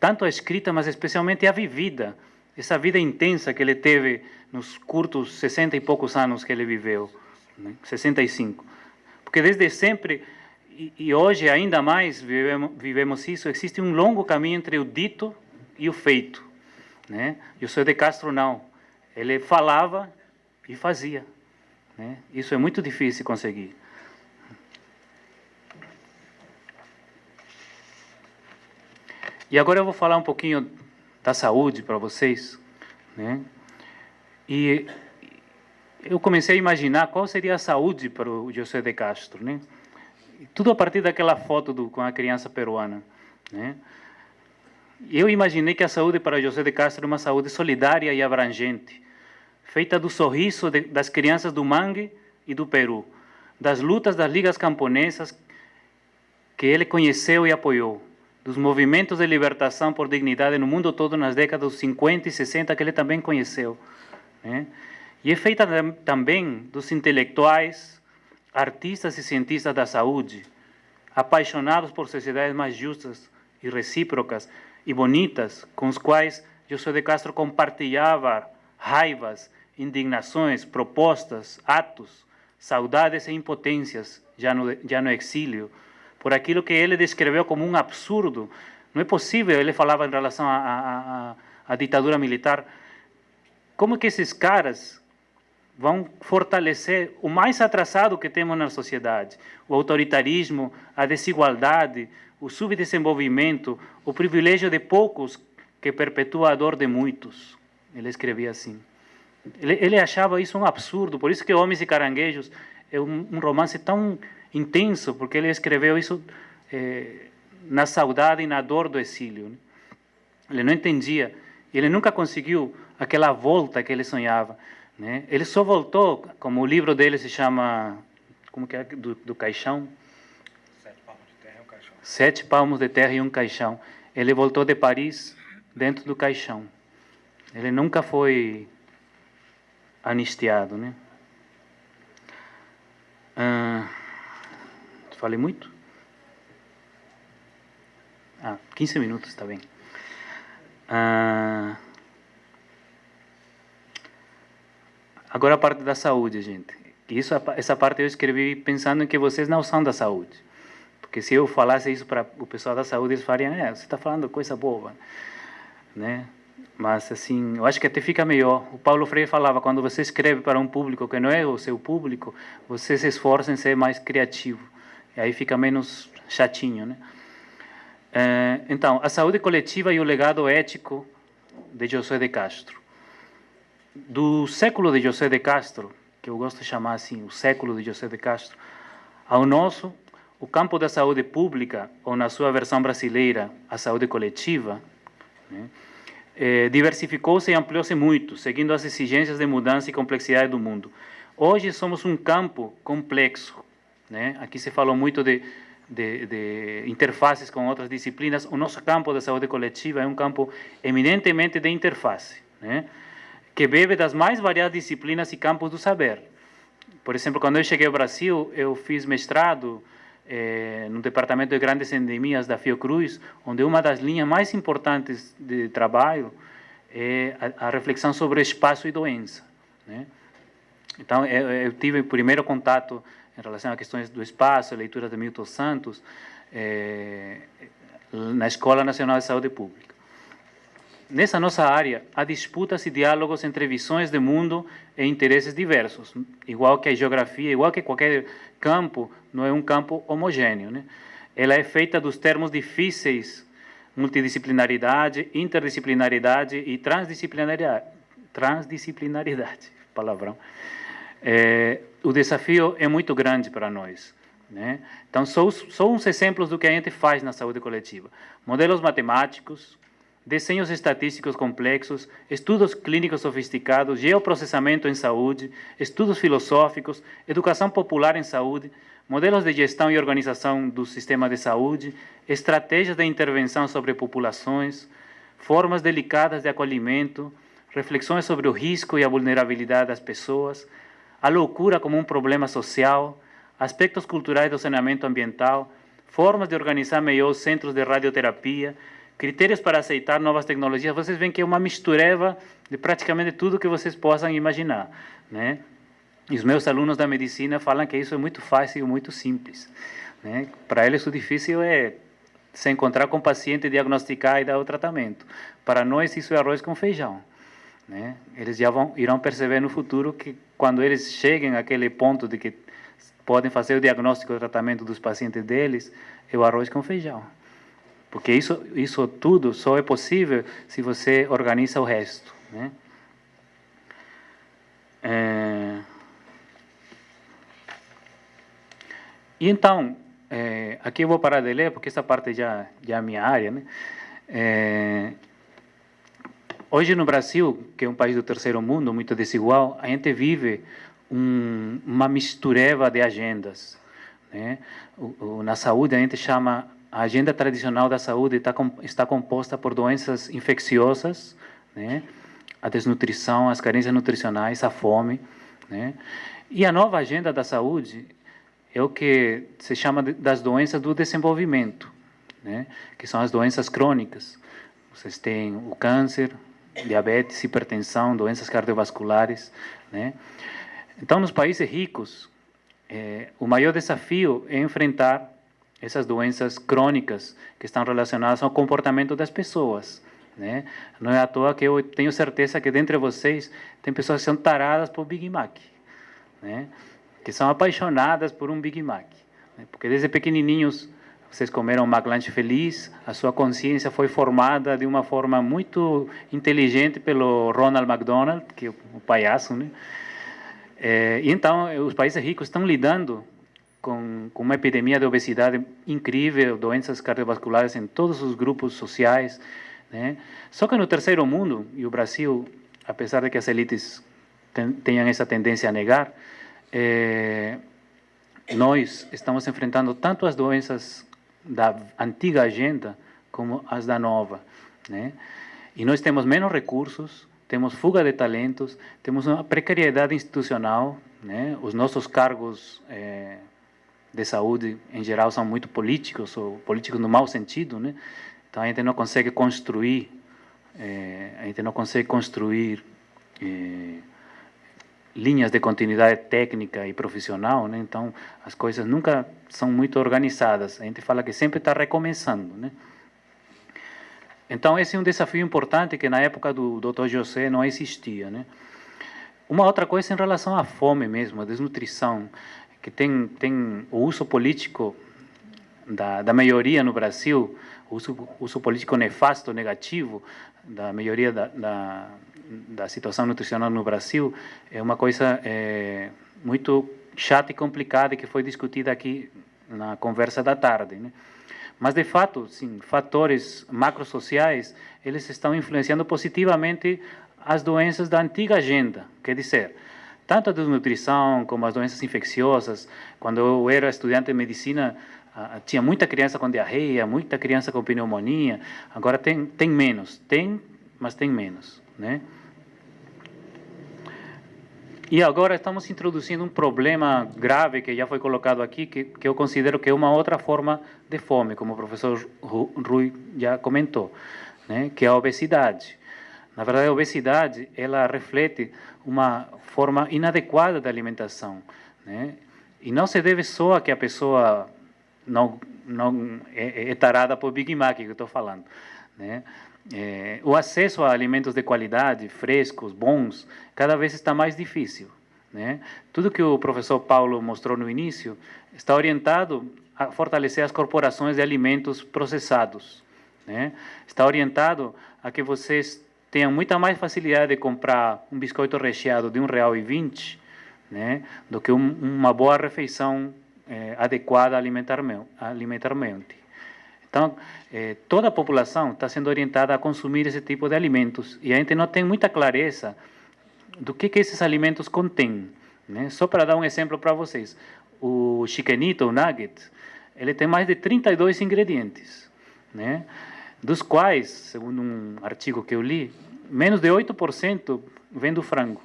tanto a escrita, mas especialmente a vivida, essa vida intensa que ele teve nos curtos 60 e poucos anos que ele viveu, né? 65. Porque desde sempre, e hoje ainda mais vivemos isso, existe um longo caminho entre o dito e o feito, né? José de Castro não, ele falava e fazia, né? Isso é muito difícil conseguir. E agora eu vou falar um pouquinho da saúde para vocês, né? E eu comecei a imaginar qual seria a saúde para o José de Castro, né? Tudo a partir daquela foto com a criança peruana, né? Eu imaginei que a saúde para José de Castro é uma saúde solidária e abrangente, feita do sorriso das crianças do Mangue e do Peru, das lutas das ligas camponesas que ele conheceu e apoiou, dos movimentos de libertação por dignidade no mundo todo nas décadas 50 e 60 que ele também conheceu, né? E é feita também dos intelectuais, artistas e cientistas da saúde, apaixonados por sociedades mais justas e recíprocas e bonitas, com os quais José de Castro compartilhava raivas, indignações, propostas, atos, saudades e impotências, já no exílio, por aquilo que ele descreveu como um absurdo. Não é possível, ele falava em relação à ditadura militar, como que esses caras vão fortalecer o mais atrasado que temos na sociedade, o autoritarismo, a desigualdade, o subdesenvolvimento, o privilégio de poucos que perpetua a dor de muitos. Ele escrevia assim. Ele achava isso um absurdo, por isso que Homens e Caranguejos é um romance tão intenso, porque ele escreveu isso na saudade e na dor do exílio, né? Ele não entendia, ele nunca conseguiu aquela volta que ele sonhava, né? Ele só voltou, como o livro dele se chama, como que é, do caixão? 7 palmos de terra e um caixão. 7 palmos de terra e um caixão. Ele voltou de Paris dentro do caixão. Ele nunca foi anistiado, né? Falei muito? 15 minutos, está bem. Agora a parte da saúde, gente. Essa parte eu escrevi pensando em que vocês não são da saúde. Porque se eu falasse isso para o pessoal da saúde, eles fariam, você está falando coisa boba, né? Mas, assim, eu acho que até fica melhor. O Paulo Freire falava, quando você escreve para um público que não é o seu público, você se esforça em ser mais criativo. E aí fica menos chatinho, né? Então, a saúde coletiva e o legado ético de José de Castro. Do século de José de Castro, que eu gosto de chamar assim, o século de José de Castro, ao nosso, o campo da saúde pública, ou na sua versão brasileira, a saúde coletiva, né, diversificou-se e ampliou-se muito, seguindo as exigências de mudança e complexidade do mundo. Hoje somos um campo complexo, né? Aqui se falou muito de interfaces com outras disciplinas. O nosso campo da saúde coletiva é um campo eminentemente de interface, né? Que bebe das mais variadas disciplinas e campos do saber. Por exemplo, quando eu cheguei ao Brasil, eu fiz mestrado no Departamento de Grandes Endemias da Fiocruz, onde uma das linhas mais importantes de trabalho é a reflexão sobre espaço e doença, né? Então, eu tive o primeiro contato em relação a questões do espaço, a leitura de Milton Santos, na Escola Nacional de Saúde Pública. Nessa nossa área, há disputas e diálogos entre visões de mundo e interesses diversos, igual que a geografia, igual que qualquer campo, não é um campo homogêneo, né? Ela é feita dos termos difíceis, multidisciplinaridade, interdisciplinaridade e transdisciplinaridade, palavrão. O desafio é muito grande para nós, né? Então, são uns exemplos do que a gente faz na saúde coletiva. Modelos matemáticos, desenhos estatísticos complexos, estudos clínicos sofisticados, geoprocessamento em saúde, estudos filosóficos, educação popular em saúde, modelos de gestão e organização do sistema de saúde, estratégias de intervenção sobre populações, formas delicadas de acolhimento, reflexões sobre o risco e a vulnerabilidade das pessoas, a loucura como um problema social, aspectos culturais do saneamento ambiental, formas de organizar melhor os centros de radioterapia, critérios para aceitar novas tecnologias, vocês veem que é uma mistureba de praticamente tudo que vocês possam imaginar, né? E os meus alunos da medicina falam que isso é muito fácil e muito simples, né? Para eles o difícil é se encontrar com o paciente, diagnosticar e dar o tratamento. Para nós isso é arroz com feijão, né? Eles já irão perceber no futuro que quando eles cheguem àquele ponto de que podem fazer o diagnóstico e o tratamento dos pacientes deles, é o arroz com feijão. Porque isso tudo só é possível se você organiza o resto, né? E então, aqui eu vou parar de ler, porque essa parte já é a minha área, né? Hoje no Brasil, que é um país do terceiro mundo, muito desigual, a gente vive uma mistureba de agendas, né? Na saúde, a gente chama a agenda tradicional da saúde está composta por doenças infecciosas, né? A desnutrição, as carências nutricionais, a fome, né? E a nova agenda da saúde é o que se chama das doenças do desenvolvimento, né? Que são as doenças crônicas. Vocês têm o câncer, diabetes, hipertensão, doenças cardiovasculares, né? Então, nos países ricos, o maior desafio é enfrentar essas doenças crônicas que estão relacionadas ao comportamento das pessoas, né? Não é à toa que eu tenho certeza que dentre vocês tem pessoas que são taradas por Big Mac, né? Que são apaixonadas por um Big Mac, né? Porque desde pequenininhos vocês comeram um McLanche feliz, a sua consciência foi formada de uma forma muito inteligente pelo Ronald McDonald, que é o palhaço, né? E então os países ricos estão lidando com uma epidemia de obesidade incrível, doenças cardiovasculares em todos os grupos sociais, né? Só que no terceiro mundo, e o Brasil, apesar de que as elites tenham essa tendência a negar, nós estamos enfrentando tanto as doenças da antiga agenda como as da nova, né? E nós temos menos recursos, temos fuga de talentos, temos uma precariedade institucional, né? Os nossos cargos de saúde, em geral, são muito políticos, ou políticos no mau sentido, né? Então, a gente não consegue construir, linhas de continuidade técnica e profissional, né? Então, as coisas nunca são muito organizadas. A gente fala que sempre está recomeçando, né? Então, esse é um desafio importante que na época do Dr. José não existia, né? Uma outra coisa em relação à fome mesmo, a desnutrição, que tem o uso político da maioria no Brasil, o uso político nefasto, negativo, da maioria da situação nutricional no Brasil, é uma coisa muito chata e complicada que foi discutida aqui na conversa da tarde, né? Mas, de fato, sim, fatores macrosociais, eles estão influenciando positivamente as doenças da antiga agenda, quer dizer, tanto a desnutrição como as doenças infecciosas. Quando eu era estudante de medicina, tinha muita criança com diarreia, muita criança com pneumonia. Agora tem menos, mas tem menos, né? E agora estamos introduzindo um problema grave que já foi colocado aqui, que eu considero que é uma outra forma de fome, como o professor Rui já comentou, né? Que é a obesidade. Na verdade, a obesidade, ela reflete uma forma inadequada da alimentação, né? E não se deve só a que a pessoa não é tarada por Big Mac, que eu estou falando, né? O acesso a alimentos de qualidade, frescos, bons, cada vez está mais difícil, né? Tudo que o professor Paulo mostrou no início está orientado a fortalecer as corporações de alimentos processados, né? Está orientado a que vocês tenham muita mais facilidade de comprar um biscoito recheado de R$1,20, né, do que uma boa refeição adequada alimentarmente. Então, toda a população está sendo orientada a consumir esse tipo de alimentos e a gente não tem muita clareza do que esses alimentos contêm, né? Só para dar um exemplo para vocês, o chiquenito, o nugget, ele tem mais de 32 ingredientes, né? Dos quais, segundo um artigo que eu li, menos de 8% vem do frango.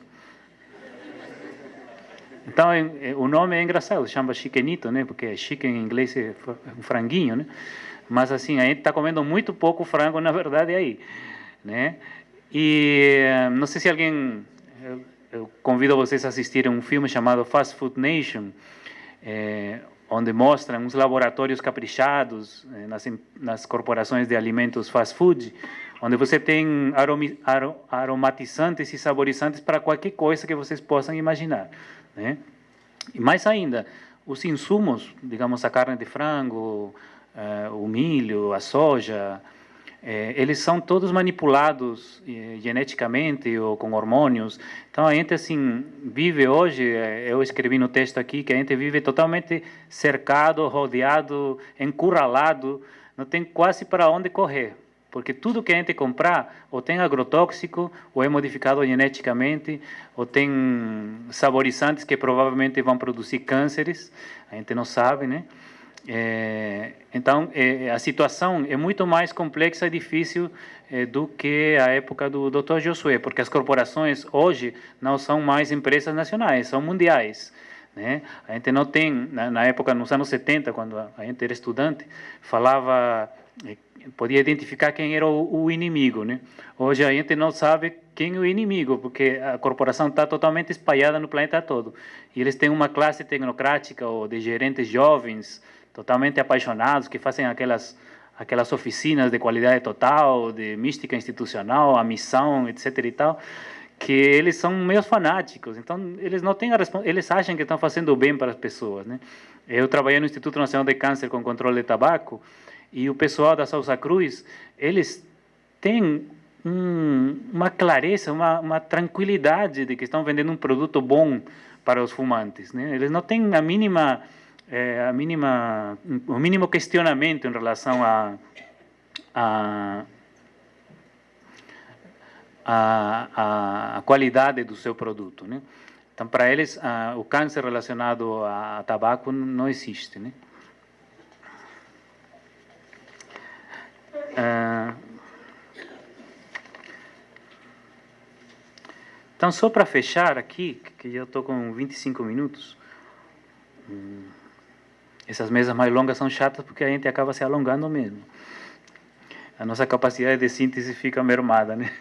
Então, o nome é engraçado, chama chiquenito, né? Porque chicken em inglês é um franguinho, né? Mas, assim, a gente está comendo muito pouco frango, na verdade, aí, né? E não sei se alguém... Eu convido vocês a assistirem um filme chamado Fast Food Nation, onde mostram uns laboratórios caprichados nas corporações de alimentos fast food, onde você tem aromatizantes e saborizantes para qualquer coisa que vocês possam imaginar, né? E mais ainda, os insumos, digamos, a carne de frango, o milho, a soja, eles são todos manipulados geneticamente ou com hormônios. Então, a gente, assim, vive hoje, eu escrevi no texto aqui, que a gente vive totalmente cercado, rodeado, encurralado, não tem quase para onde correr. Porque tudo que a gente comprar, ou tem agrotóxico, ou é modificado geneticamente, ou tem saborizantes que provavelmente vão produzir cânceres, a gente não sabe, né? Então, a situação é muito mais complexa e difícil do que a época do Dr. Josué, porque as corporações hoje não são mais empresas nacionais, são mundiais, né? A gente não tem, na época, nos anos 70, quando a gente era estudante, falava, podia identificar quem era o inimigo, né? Hoje a gente não sabe quem é o inimigo, porque a corporação está totalmente espalhada no planeta todo. E eles têm uma classe tecnocrática ou de gerentes jovens, totalmente apaixonados, que fazem aquelas oficinas de qualidade total, de mística institucional, a missão, etc. e tal, que eles são meio fanáticos. Então, eles não têm eles acham que estão fazendo o bem para as pessoas, né? Eu trabalhei no Instituto Nacional de Câncer com Controle de Tabaco, e o pessoal da Sousa Cruz, eles têm uma clareza, uma tranquilidade de que estão vendendo um produto bom para os fumantes, né? Eles não têm o mínimo questionamento em relação à qualidade do seu produto, né? Então, para eles, o câncer relacionado a tabaco não existe, né? Então, só para fechar aqui, que já estou com 25 minutos, essas mesas mais longas são chatas porque a gente acaba se alongando mesmo. A nossa capacidade de síntese fica mermada, né?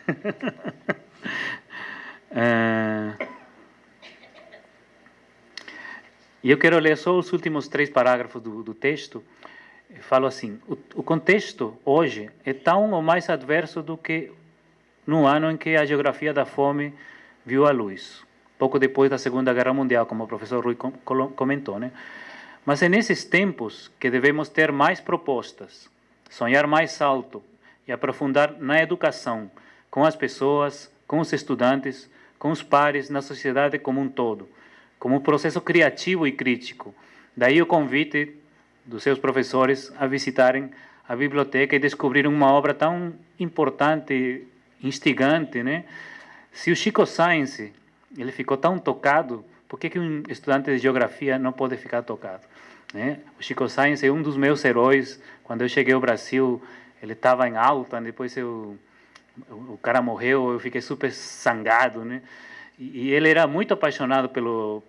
E eu quero ler só os últimos 3 parágrafos do texto. Eu falo assim: o contexto hoje é tão ou mais adverso do que no ano em que a geografia da fome viu a luz, pouco depois da Segunda Guerra Mundial, como o professor Rui comentou, né? Mas é nesses tempos que devemos ter mais propostas, sonhar mais alto e aprofundar na educação, com as pessoas, com os estudantes, com os pares, na sociedade como um todo, como um processo criativo e crítico. Daí o convite dos seus professores a visitarem a biblioteca e descobrir uma obra tão importante, instigante, né? Se o Chico Science, ele ficou tão tocado, por que um estudante de geografia não pode ficar tocado, né? O Chico Science é um dos meus heróis. Quando eu cheguei ao Brasil, ele estava em alta, depois o cara morreu, eu fiquei super zangado, né? E ele era muito apaixonado pelo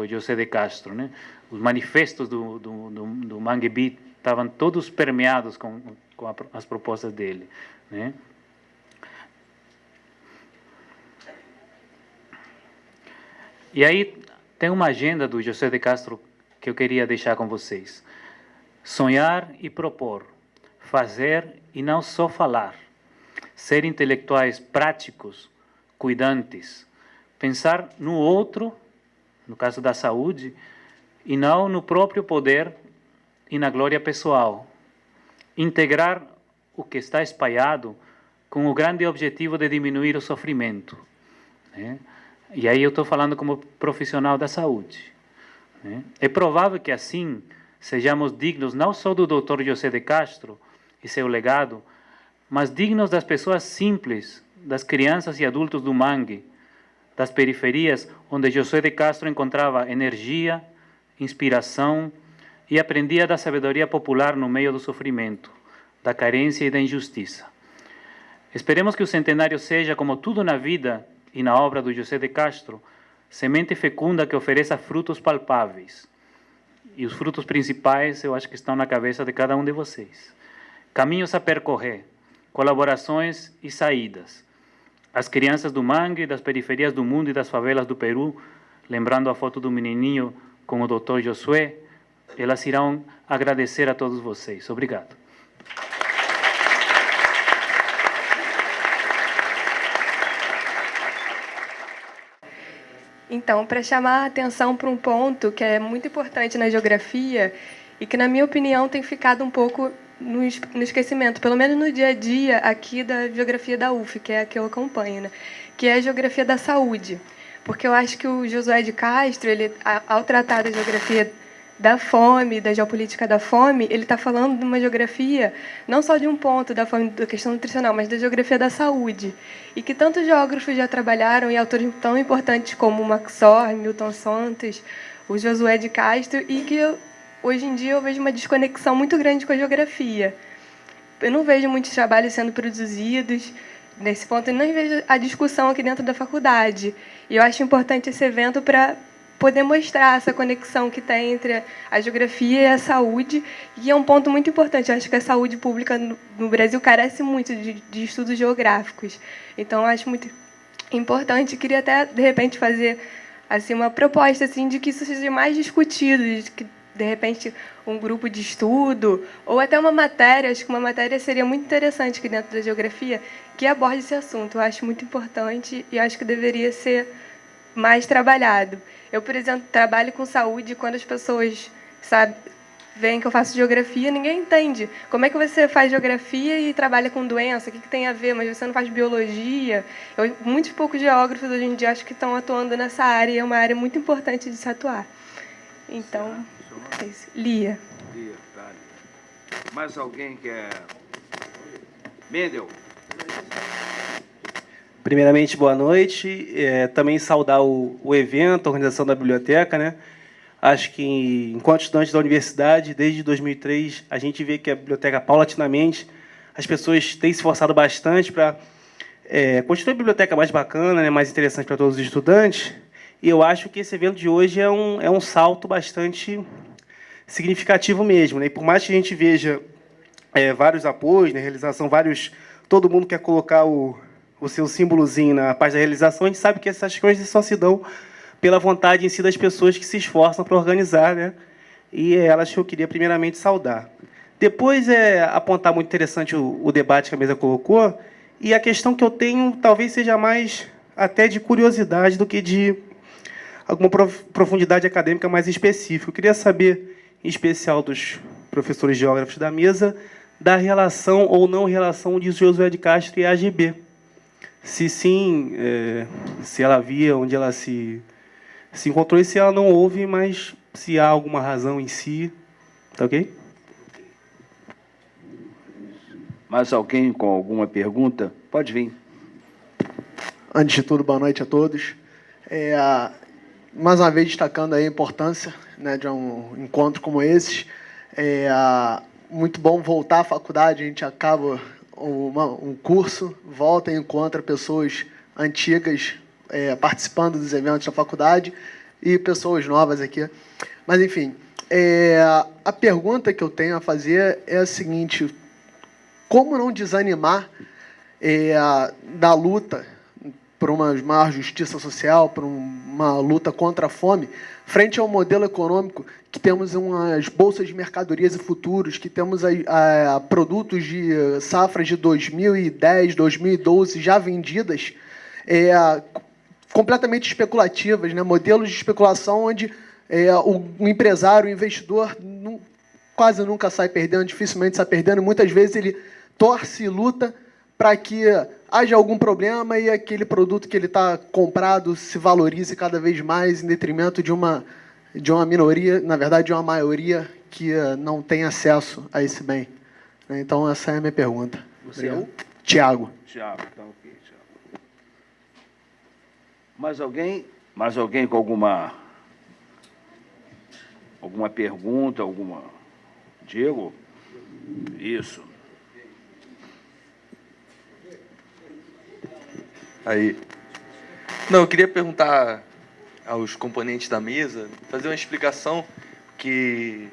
José de Castro, né? Os manifestos do Mangue Beat estavam todos permeados com as propostas dele, né? E aí tem uma agenda do José de Castro que eu queria deixar com vocês. Sonhar e propor, fazer e não só falar, ser intelectuais práticos, cuidantes, pensar no outro, no caso da saúde, e não no próprio poder e na glória pessoal. Integrar o que está espalhado com o grande objetivo de diminuir o sofrimento, né? E aí eu estou falando como profissional da saúde, né? É provável que assim sejamos dignos não só do Dr. José de Castro e seu legado, mas dignos das pessoas simples, das crianças e adultos do Mangue, das periferias onde José de Castro encontrava energia, inspiração e aprendia da sabedoria popular no meio do sofrimento, da carência e da injustiça. Esperemos que o centenário seja, como tudo na vida e na obra do José de Castro, semente fecunda que ofereça frutos palpáveis. E os frutos principais, eu acho que estão na cabeça de cada um de vocês. caminhos a percorrer, colaborações e saídas. As crianças do Mangue, das periferias do mundo e das favelas do Peru, lembrando a foto do menininho com o Dr. Josué, elas irão agradecer a todos vocês. Obrigado. Então, para chamar a atenção para um ponto que é muito importante na geografia e que, na minha opinião, tem ficado um pouco no esquecimento, pelo menos no dia a dia aqui da geografia da UF, que é a que eu acompanho, né? Que é a geografia da saúde. Porque eu acho que o Josué de Castro, ele, ao tratar da geografia da fome, da geopolítica da fome, ele está falando de uma geografia, não só de um ponto da fome, da questão nutricional, mas da geografia da saúde. E que tantos geógrafos já trabalharam, e autores tão importantes como o Maxor, Milton Santos, o Josué de Castro, e que hoje em dia eu vejo uma desconexão muito grande com a geografia. Eu não vejo muitos trabalhos sendo produzidos nesse ponto, e nem vejo a discussão aqui dentro da faculdade. E eu acho importante esse evento para poder mostrar essa conexão que tem entre a geografia e a saúde, e é um ponto muito importante. Eu acho que a saúde pública no Brasil carece muito de estudos geográficos. Então, eu acho muito importante. Queria até, de repente, fazer assim, uma proposta assim, de que isso seja mais discutido, de que, de repente, um grupo de estudo, ou até uma matéria, acho que uma matéria seria muito interessante aqui dentro da geografia, que aborde esse assunto. Eu acho muito importante e acho que deveria ser mais trabalhado. Eu, por exemplo, trabalho com saúde, e quando as pessoas veem que eu faço geografia, ninguém entende. Como é que você faz geografia e trabalha com doença? O que tem a ver? Mas você não faz biologia? Muitos poucos geógrafos hoje em dia acho que estão atuando nessa área, e é uma área muito importante de se atuar. Então, é isso. Lia. Lia, tá. Mais alguém quer? Mendel. Primeiramente, boa noite. Também saudar o evento, a organização da biblioteca, né? Acho que, enquanto estudante da universidade, desde 2003, a gente vê que a biblioteca, paulatinamente, as pessoas têm se esforçado bastante para construir a biblioteca mais bacana, né? Mais interessante para todos os estudantes. E eu acho que esse evento de hoje é um salto bastante significativo mesmo, né? E por mais que a gente veja vários apoios, né? Realização, todo mundo quer colocar o seu símbolozinho na parte da realização, a gente sabe que essas coisas só se dão pela vontade em si das pessoas que se esforçam para organizar, né? E elas que eu queria primeiramente saudar. Depois, apontar muito interessante o debate que a mesa colocou, e a questão que eu tenho talvez seja mais até de curiosidade do que de alguma profundidade acadêmica mais específica. Eu queria saber, em especial dos professores geógrafos da mesa, da relação ou não relação de Josué de Castro e a AGB. Se sim, se ela via onde ela se encontrou, e se ela não houve, mas se há alguma razão em si. Tá ok? Mais alguém com alguma pergunta? Pode vir. Antes de tudo, boa noite a todos. Mais uma vez, destacando aí a importância, né, de um encontro como esse. Muito bom voltar à faculdade, a gente acaba um curso, volta e encontra pessoas antigas participando dos eventos da faculdade e pessoas novas aqui. Mas, enfim, a pergunta que eu tenho a fazer é a seguinte: como não desanimar da luta por uma maior justiça social, por uma luta contra a fome, frente ao modelo econômico que temos umas bolsas de mercadorias e futuros, que temos produtos de safras de 2010, 2012 já vendidas, completamente especulativas, né? Modelos de especulação onde o empresário, o investidor, quase nunca sai perdendo, dificilmente sai perdendo, e muitas vezes ele torce e luta para que haja algum problema e aquele produto que ele está comprado se valorize cada vez mais em detrimento de uma minoria, na verdade, de uma maioria que não tem acesso a esse bem. Então, essa é a minha pergunta. Você é o? Tiago. Tiago, tá ok, Tiago. Mais alguém com alguma pergunta, alguma... Diego? Isso. Aí. Não, eu queria perguntar aos componentes da mesa, fazer uma explicação que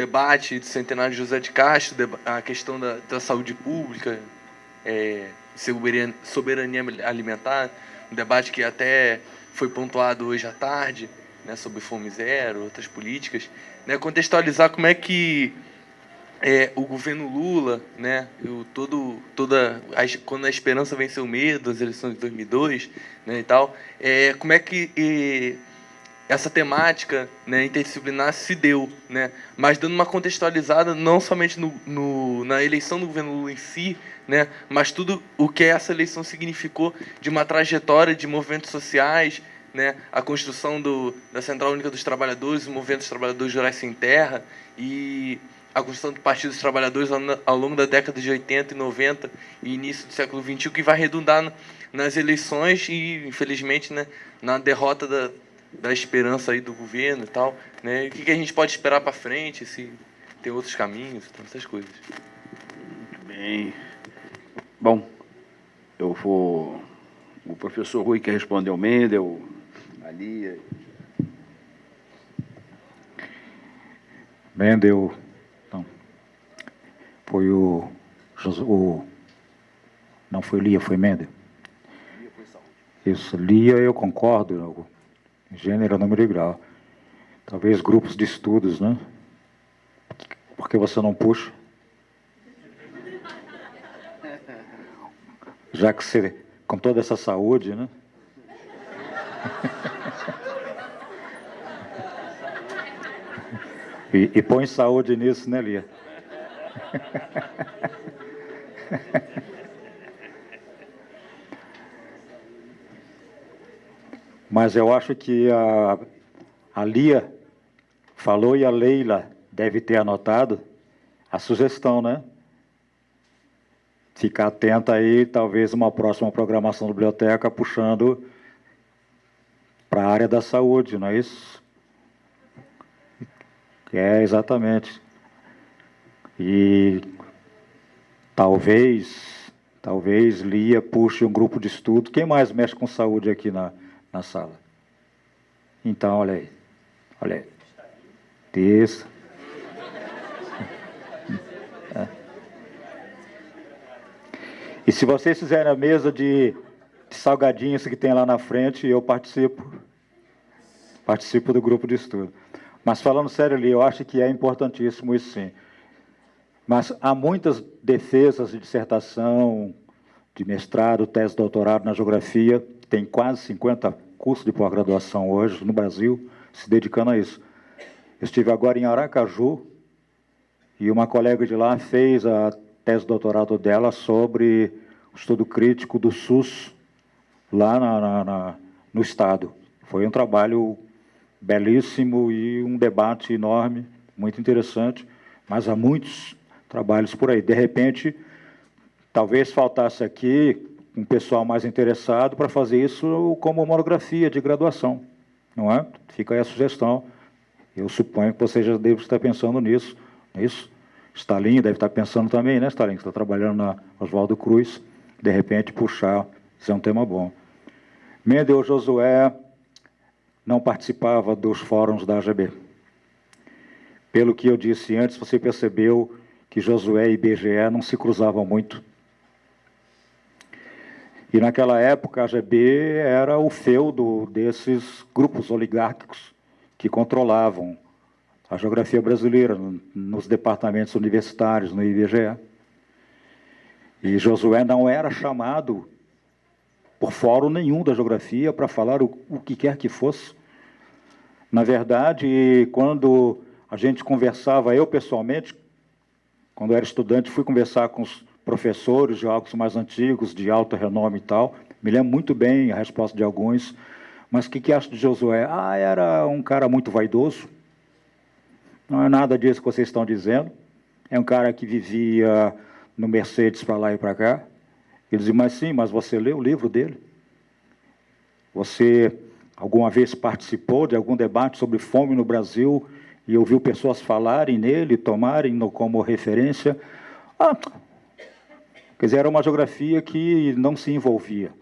debate do centenário de José de Castro, a questão da saúde pública, soberania alimentar, um debate que até foi pontuado hoje à tarde, né, sobre Fome Zero, outras políticas, né, contextualizar como é que o governo Lula, né, quando a esperança venceu o medo, as eleições de 2002, né, e tal, como é que essa temática, né, interdisciplinar se deu, né, mas dando uma contextualizada não somente na eleição do governo Lula em si, né, mas tudo o que essa eleição significou de uma trajetória de movimentos sociais, né, a construção da Central Única dos Trabalhadores, o movimento dos trabalhadores rurais sem terra e a construção do Partido dos Trabalhadores ao longo da década de 80 e 90 e início do século XXI, que vai redundar nas eleições e, infelizmente, né, na derrota da esperança aí do governo e tal, né? O que a gente pode esperar para frente, se tem outros caminhos, então, essas coisas. Muito bem. Bom, o professor Rui quer responder ao Mendel, a Lia. Mendel, não. Foi não foi Lia, foi Mendel. Lia foi saúde. Isso, Lia, eu concordo, gênero, número e grau. Talvez grupos de estudos, né? Por que você não puxa? Já que você, com toda essa saúde, né? E põe saúde nisso, né, Lia? Mas eu acho que a Lia falou e a Leila deve ter anotado a sugestão, né? Ficar atenta aí, talvez uma próxima programação da biblioteca puxando para a área da saúde, não é isso? Exatamente. E talvez Lia puxe um grupo de estudo. Quem mais mexe com saúde aqui na sala? Então, olha aí. Isso. E se vocês fizerem a mesa de salgadinhos que tem lá na frente, eu participo do grupo de estudo. Mas falando sério ali, eu acho que é importantíssimo isso sim. Mas há muitas defesas de dissertação, de mestrado, tese, doutorado na geografia, tem quase 50 cursos de pós-graduação hoje no Brasil, se dedicando a isso. Eu estive agora em Aracaju, e uma colega de lá fez a tese de doutorado dela sobre o estudo crítico do SUS lá no Estado. Foi um trabalho belíssimo e um debate enorme, muito interessante, mas há muitos trabalhos por aí. De repente, talvez faltasse aqui um pessoal mais interessado para fazer isso como monografia de graduação, não é? Fica aí a sugestão. Eu suponho que você já deve estar pensando nisso, não é isso? Stalin deve estar pensando também, né, Stalin, que está trabalhando na Oswaldo Cruz, de repente puxar, isso é um tema bom. Mendel Josué não participava dos fóruns da AGB. Pelo que eu disse antes, você percebeu que Josué e IBGE não se cruzavam muito. E naquela época a AGB era o feudo desses grupos oligárquicos que controlavam a geografia brasileira nos departamentos universitários, no IBGE. E Josué não era chamado por fórum nenhum da geografia para falar o que quer que fosse. Na verdade, quando a gente conversava, eu pessoalmente, quando eu era estudante, fui conversar com os professores de geólogos mais antigos, de alto renome e tal, me lembro muito bem a resposta de alguns, mas o que acha de Josué? Era um cara muito vaidoso, não é nada disso que vocês estão dizendo, é um cara que vivia no Mercedes para lá e para cá. Ele dizia, mas sim, mas você leu o livro dele? Você alguma vez participou de algum debate sobre fome no Brasil e ouviu pessoas falarem nele, tomarem-no como referência? Quer dizer, era uma geografia que não se envolvia.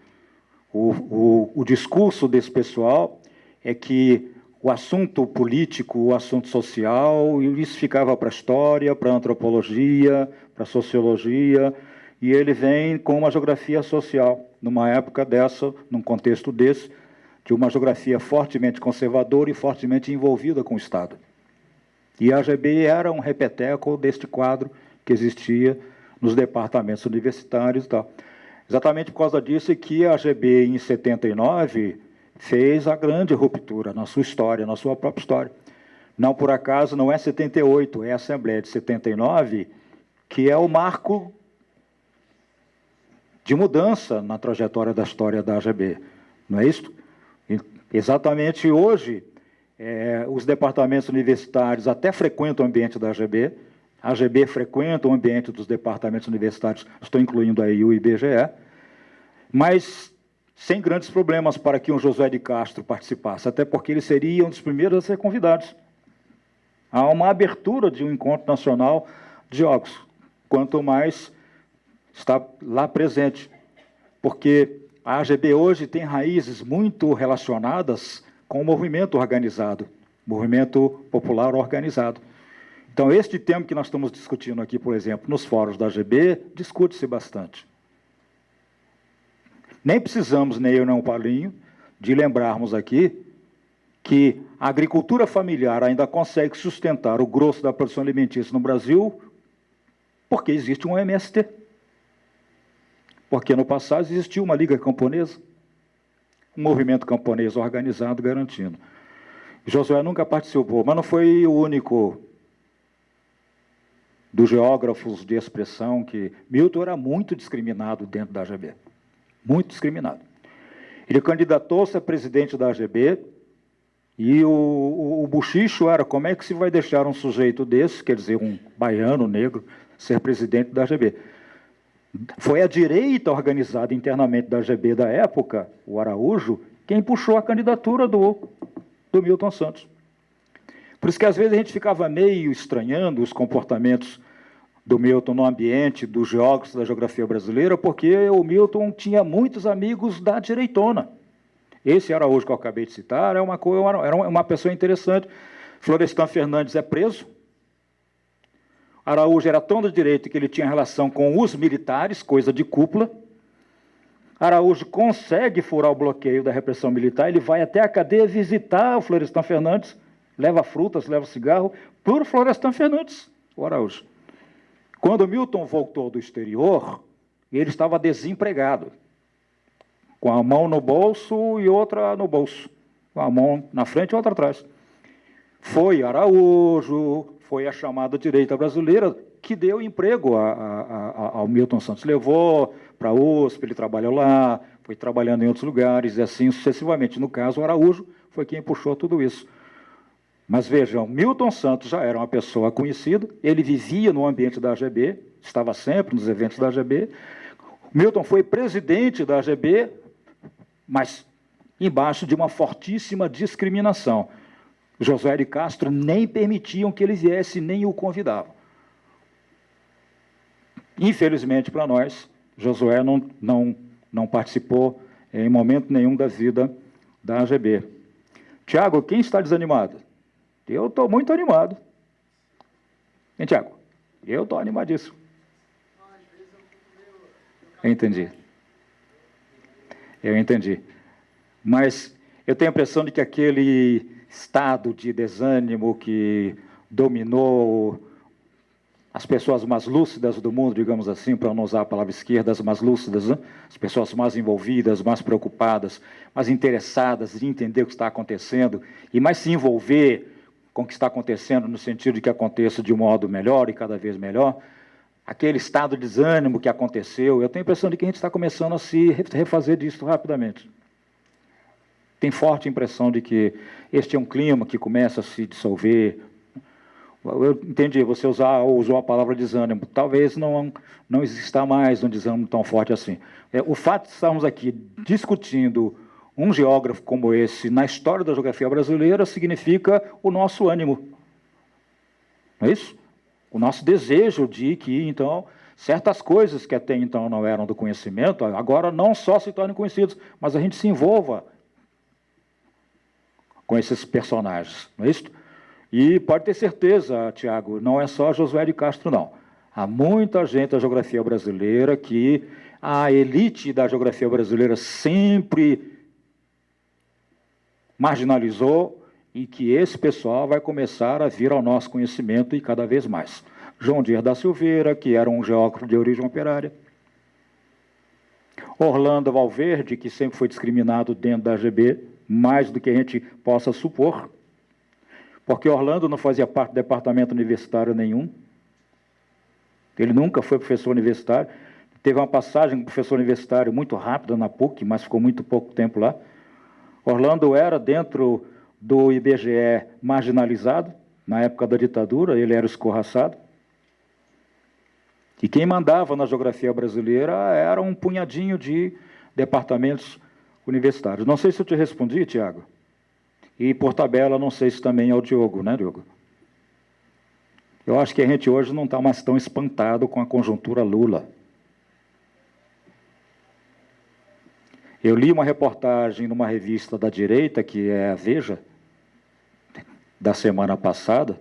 O discurso desse pessoal é que o assunto político, o assunto social, e isso ficava para a história, para a antropologia, para a sociologia, e ele vem com uma geografia social, numa época dessa, num contexto desse, de uma geografia fortemente conservadora e fortemente envolvida com o Estado. E a AGB era um repeteco deste quadro que existia nos departamentos universitários e tal. Exatamente por causa disso é que a AGB, em 79, fez a grande ruptura na sua história, na sua própria história. Não por acaso, não é 78, é a Assembleia de 79, que é o marco de mudança na trajetória da história da AGB. Não é isso? Exatamente hoje, os departamentos universitários até frequentam o ambiente da AGB, a AGB frequenta o ambiente dos departamentos universitários, estou incluindo aí o IBGE, mas sem grandes problemas para que um Josué de Castro participasse, até porque ele seria um dos primeiros a ser convidados. Há uma abertura de um encontro nacional de jogos, quanto mais está lá presente, porque a AGB hoje tem raízes muito relacionadas com o movimento organizado, movimento popular organizado. Então, este tema que nós estamos discutindo aqui, por exemplo, nos fóruns da AGB, discute-se bastante. Nem precisamos, nem eu nem o Paulinho, de lembrarmos aqui que a agricultura familiar ainda consegue sustentar o grosso da produção alimentícia no Brasil porque existe um MST. Porque no passado existiu uma liga camponesa, um movimento camponês organizado garantindo. Josué nunca participou, mas não foi o único dos geógrafos de expressão que... Milton era muito discriminado dentro da AGB, muito discriminado. Ele candidatou-se a presidente da AGB e o buchicho era como é que se vai deixar um sujeito desse, quer dizer, um baiano negro, ser presidente da AGB. Foi a direita organizada internamente da AGB da época, o Araújo, quem puxou a candidatura do Milton Santos. Por isso que às vezes a gente ficava meio estranhando os comportamentos do Milton no ambiente dos geógrafos da geografia brasileira, porque o Milton tinha muitos amigos da direitona. Esse Araújo que eu acabei de citar era uma pessoa interessante. Florestan Fernandes é preso. Araújo era tão da direita que ele tinha relação com os militares, coisa de cúpula. Araújo consegue furar o bloqueio da repressão militar, ele vai até a cadeia visitar o Florestan Fernandes, leva frutas, leva cigarro, por Florestan Fernandes, o Araújo. Quando Milton voltou do exterior, ele estava desempregado, com a mão no bolso e outra no bolso, com a mão na frente e outra atrás. Foi Araújo, foi a chamada direita brasileira que deu emprego ao Milton Santos. Levou para a USP, ele trabalhou lá, foi trabalhando em outros lugares, e assim sucessivamente. No caso, o Araújo foi quem puxou tudo isso. Mas vejam, Milton Santos já era uma pessoa conhecida, ele vivia no ambiente da AGB, estava sempre nos eventos da AGB. Milton foi presidente da AGB, mas embaixo de uma fortíssima discriminação. Josué de Castro nem permitiam que ele viesse, nem o convidavam. Infelizmente para nós, Josué não participou em momento nenhum da vida da AGB. Tiago, quem está desanimado? Eu estou muito animado. Hein, Tiago? Eu estou animadíssimo. Eu entendi. Eu entendi. Mas eu tenho a impressão de que aquele estado de desânimo que dominou as pessoas mais lúcidas do mundo, digamos assim, para não usar a palavra esquerda, as mais lúcidas, né? As pessoas mais envolvidas, mais preocupadas, mais interessadas em entender o que está acontecendo e mais se envolver com o que está acontecendo no sentido de que aconteça de um modo melhor e cada vez melhor, aquele estado de desânimo que aconteceu, eu tenho a impressão de que a gente está começando a se refazer disso rapidamente. Tem forte impressão de que este é um clima que começa a se dissolver. Eu entendi, você usou a palavra desânimo. Talvez não exista mais um desânimo tão forte assim. O fato de estarmos aqui discutindo um geógrafo como esse na história da geografia brasileira significa o nosso ânimo. Não é isso? O nosso desejo de que, então, certas coisas que até então não eram do conhecimento, agora não só se tornem conhecidas, mas a gente se envolva com esses personagens, não é isso? E pode ter certeza, Tiago, não é só Josué de Castro, não. Há muita gente da geografia brasileira que a elite da geografia brasileira sempre marginalizou e que esse pessoal vai começar a vir ao nosso conhecimento e cada vez mais. João Dias da Silveira, que era um geógrafo de origem operária. Orlando Valverde, que sempre foi discriminado dentro da AGB, mais do que a gente possa supor, porque Orlando não fazia parte do departamento universitário nenhum. Ele nunca foi professor universitário. Teve uma passagem como professor universitário muito rápida na PUC, mas ficou muito pouco tempo lá. Orlando era, dentro do IBGE, marginalizado. Na época da ditadura, ele era escorraçado. E quem mandava na geografia brasileira era um punhadinho de departamentos universitários. Não sei se eu te respondi, Tiago. E, por tabela, não sei se também é o Diogo, né, Diogo? Eu acho que a gente hoje não está mais tão espantado com a conjuntura Lula. Eu li uma reportagem numa revista da direita, que é a Veja, da semana passada,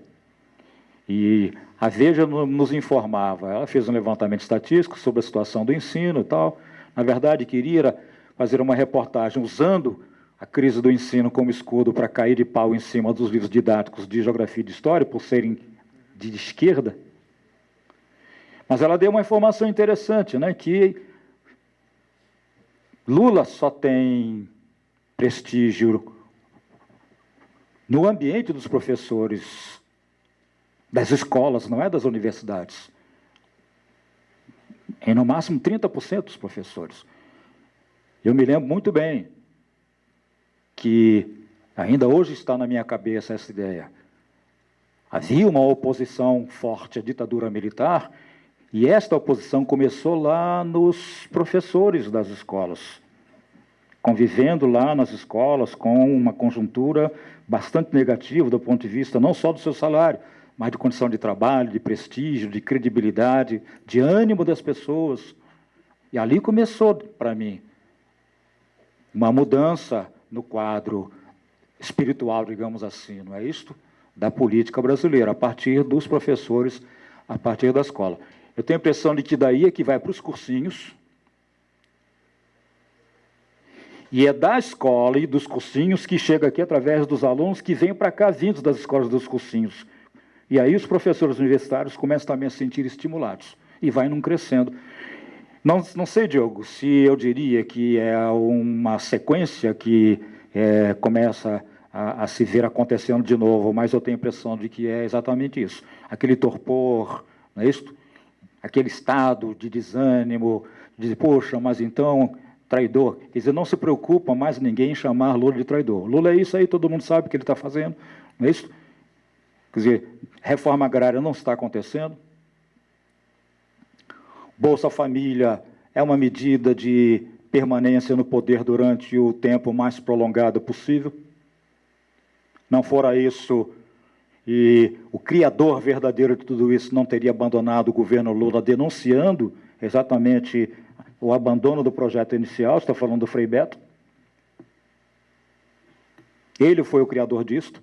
e a Veja nos informava, ela fez um levantamento estatístico sobre a situação do ensino e tal. Na verdade, queria fazer uma reportagem usando a crise do ensino como escudo para cair de pau em cima dos livros didáticos de geografia e de história, por serem de esquerda. Mas ela deu uma informação interessante, né, que Lula só tem prestígio no ambiente dos professores das escolas, não é das universidades. Em no máximo 30% dos professores. Eu me lembro muito bem que ainda hoje está na minha cabeça essa ideia. Havia uma oposição forte à ditadura militar, e esta oposição começou lá nos professores das escolas, convivendo lá nas escolas com uma conjuntura bastante negativa do ponto de vista não só do seu salário, mas de condição de trabalho, de prestígio, de credibilidade, de ânimo das pessoas. E ali começou, para mim, uma mudança no quadro espiritual, digamos assim, não é isto? Da política brasileira, a partir dos professores, a partir da escola. Eu tenho a impressão de que daí é que vai para os cursinhos, e é da escola e dos cursinhos que chega aqui através dos alunos que vêm para cá vindos das escolas dos cursinhos. E aí os professores universitários começam também a se sentir estimulados, e vai num crescendo. Não sei, Diogo, se eu diria que é uma sequência que começa a se ver acontecendo de novo, mas eu tenho a impressão de que é exatamente isso. Aquele torpor, não é isso? Aquele estado de desânimo, de, poxa, mas então, traidor. Quer dizer, não se preocupa mais ninguém em chamar Lula de traidor. Lula é isso aí, todo mundo sabe o que ele está fazendo, não é isso? Quer dizer, reforma agrária não está acontecendo. Bolsa Família é uma medida de permanência no poder durante o tempo mais prolongado possível. Não fora isso, e o criador verdadeiro de tudo isso não teria abandonado o governo Lula, denunciando exatamente o abandono do projeto inicial. Estou falando do Frei Beto. Ele foi o criador disto.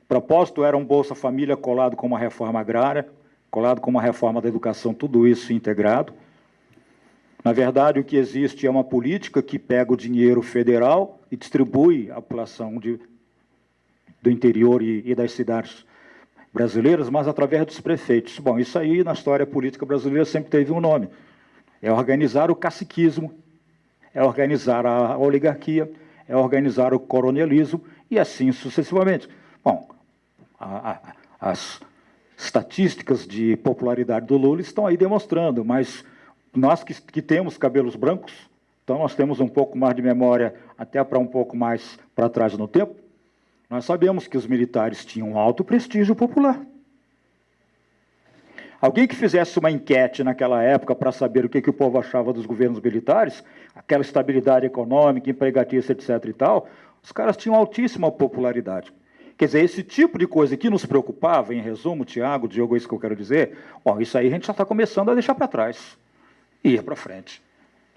O propósito era um Bolsa Família colado com uma reforma agrária, colado com uma reforma da educação, tudo isso integrado. Na verdade, o que existe é uma política que pega o dinheiro federal e distribui à população do interior e das cidades brasileiras, mas através dos prefeitos. Bom, isso aí, na história política brasileira, sempre teve um nome. É organizar o caciquismo, é organizar a oligarquia, é organizar o coronelismo, e assim sucessivamente. Bom, as estatísticas de popularidade do Lula estão aí demonstrando, mas nós que temos cabelos brancos, então nós temos um pouco mais de memória, até para um pouco mais para trás no tempo, nós sabemos que os militares tinham um alto prestígio popular. Alguém que fizesse uma enquete naquela época para saber o que o povo achava dos governos militares, aquela estabilidade econômica, empregatícia, etc. e tal, os caras tinham altíssima popularidade. Quer dizer, esse tipo de coisa que nos preocupava, em resumo, Tiago, Diogo, é isso que eu quero dizer, ó, isso aí a gente já está começando a deixar para trás e ir para frente.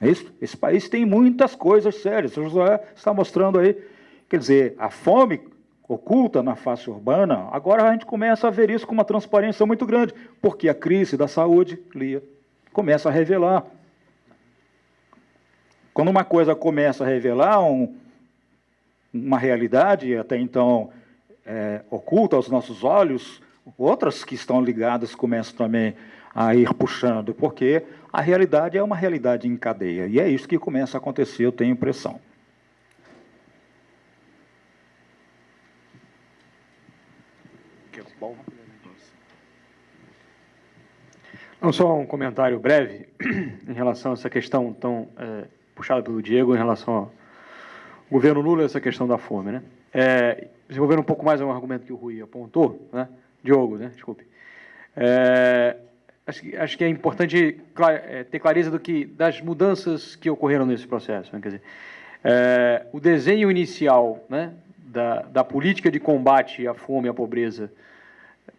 É isso? Esse país tem muitas coisas sérias, o Josué está mostrando aí. Quer dizer, a fome oculta na face urbana, agora a gente começa a ver isso com uma transparência muito grande, porque a crise da saúde, Lia, começa a revelar. Quando uma coisa começa a revelar uma realidade, até então oculta aos nossos olhos, outras que estão ligadas começam também a ir puxando, porque a realidade é uma realidade em cadeia, e é isso que começa a acontecer, eu tenho impressão. Não, só um comentário breve em relação a essa questão tão puxada pelo Diego em relação ao governo Lula, essa questão da fome, né? Desenvolvendo um pouco mais um argumento que o Rui apontou, né? Diogo, né? Desculpe. Acho que é importante ter clareza das mudanças que ocorreram nesse processo, né? Quer dizer, o desenho inicial, né, da política de combate à fome e à pobreza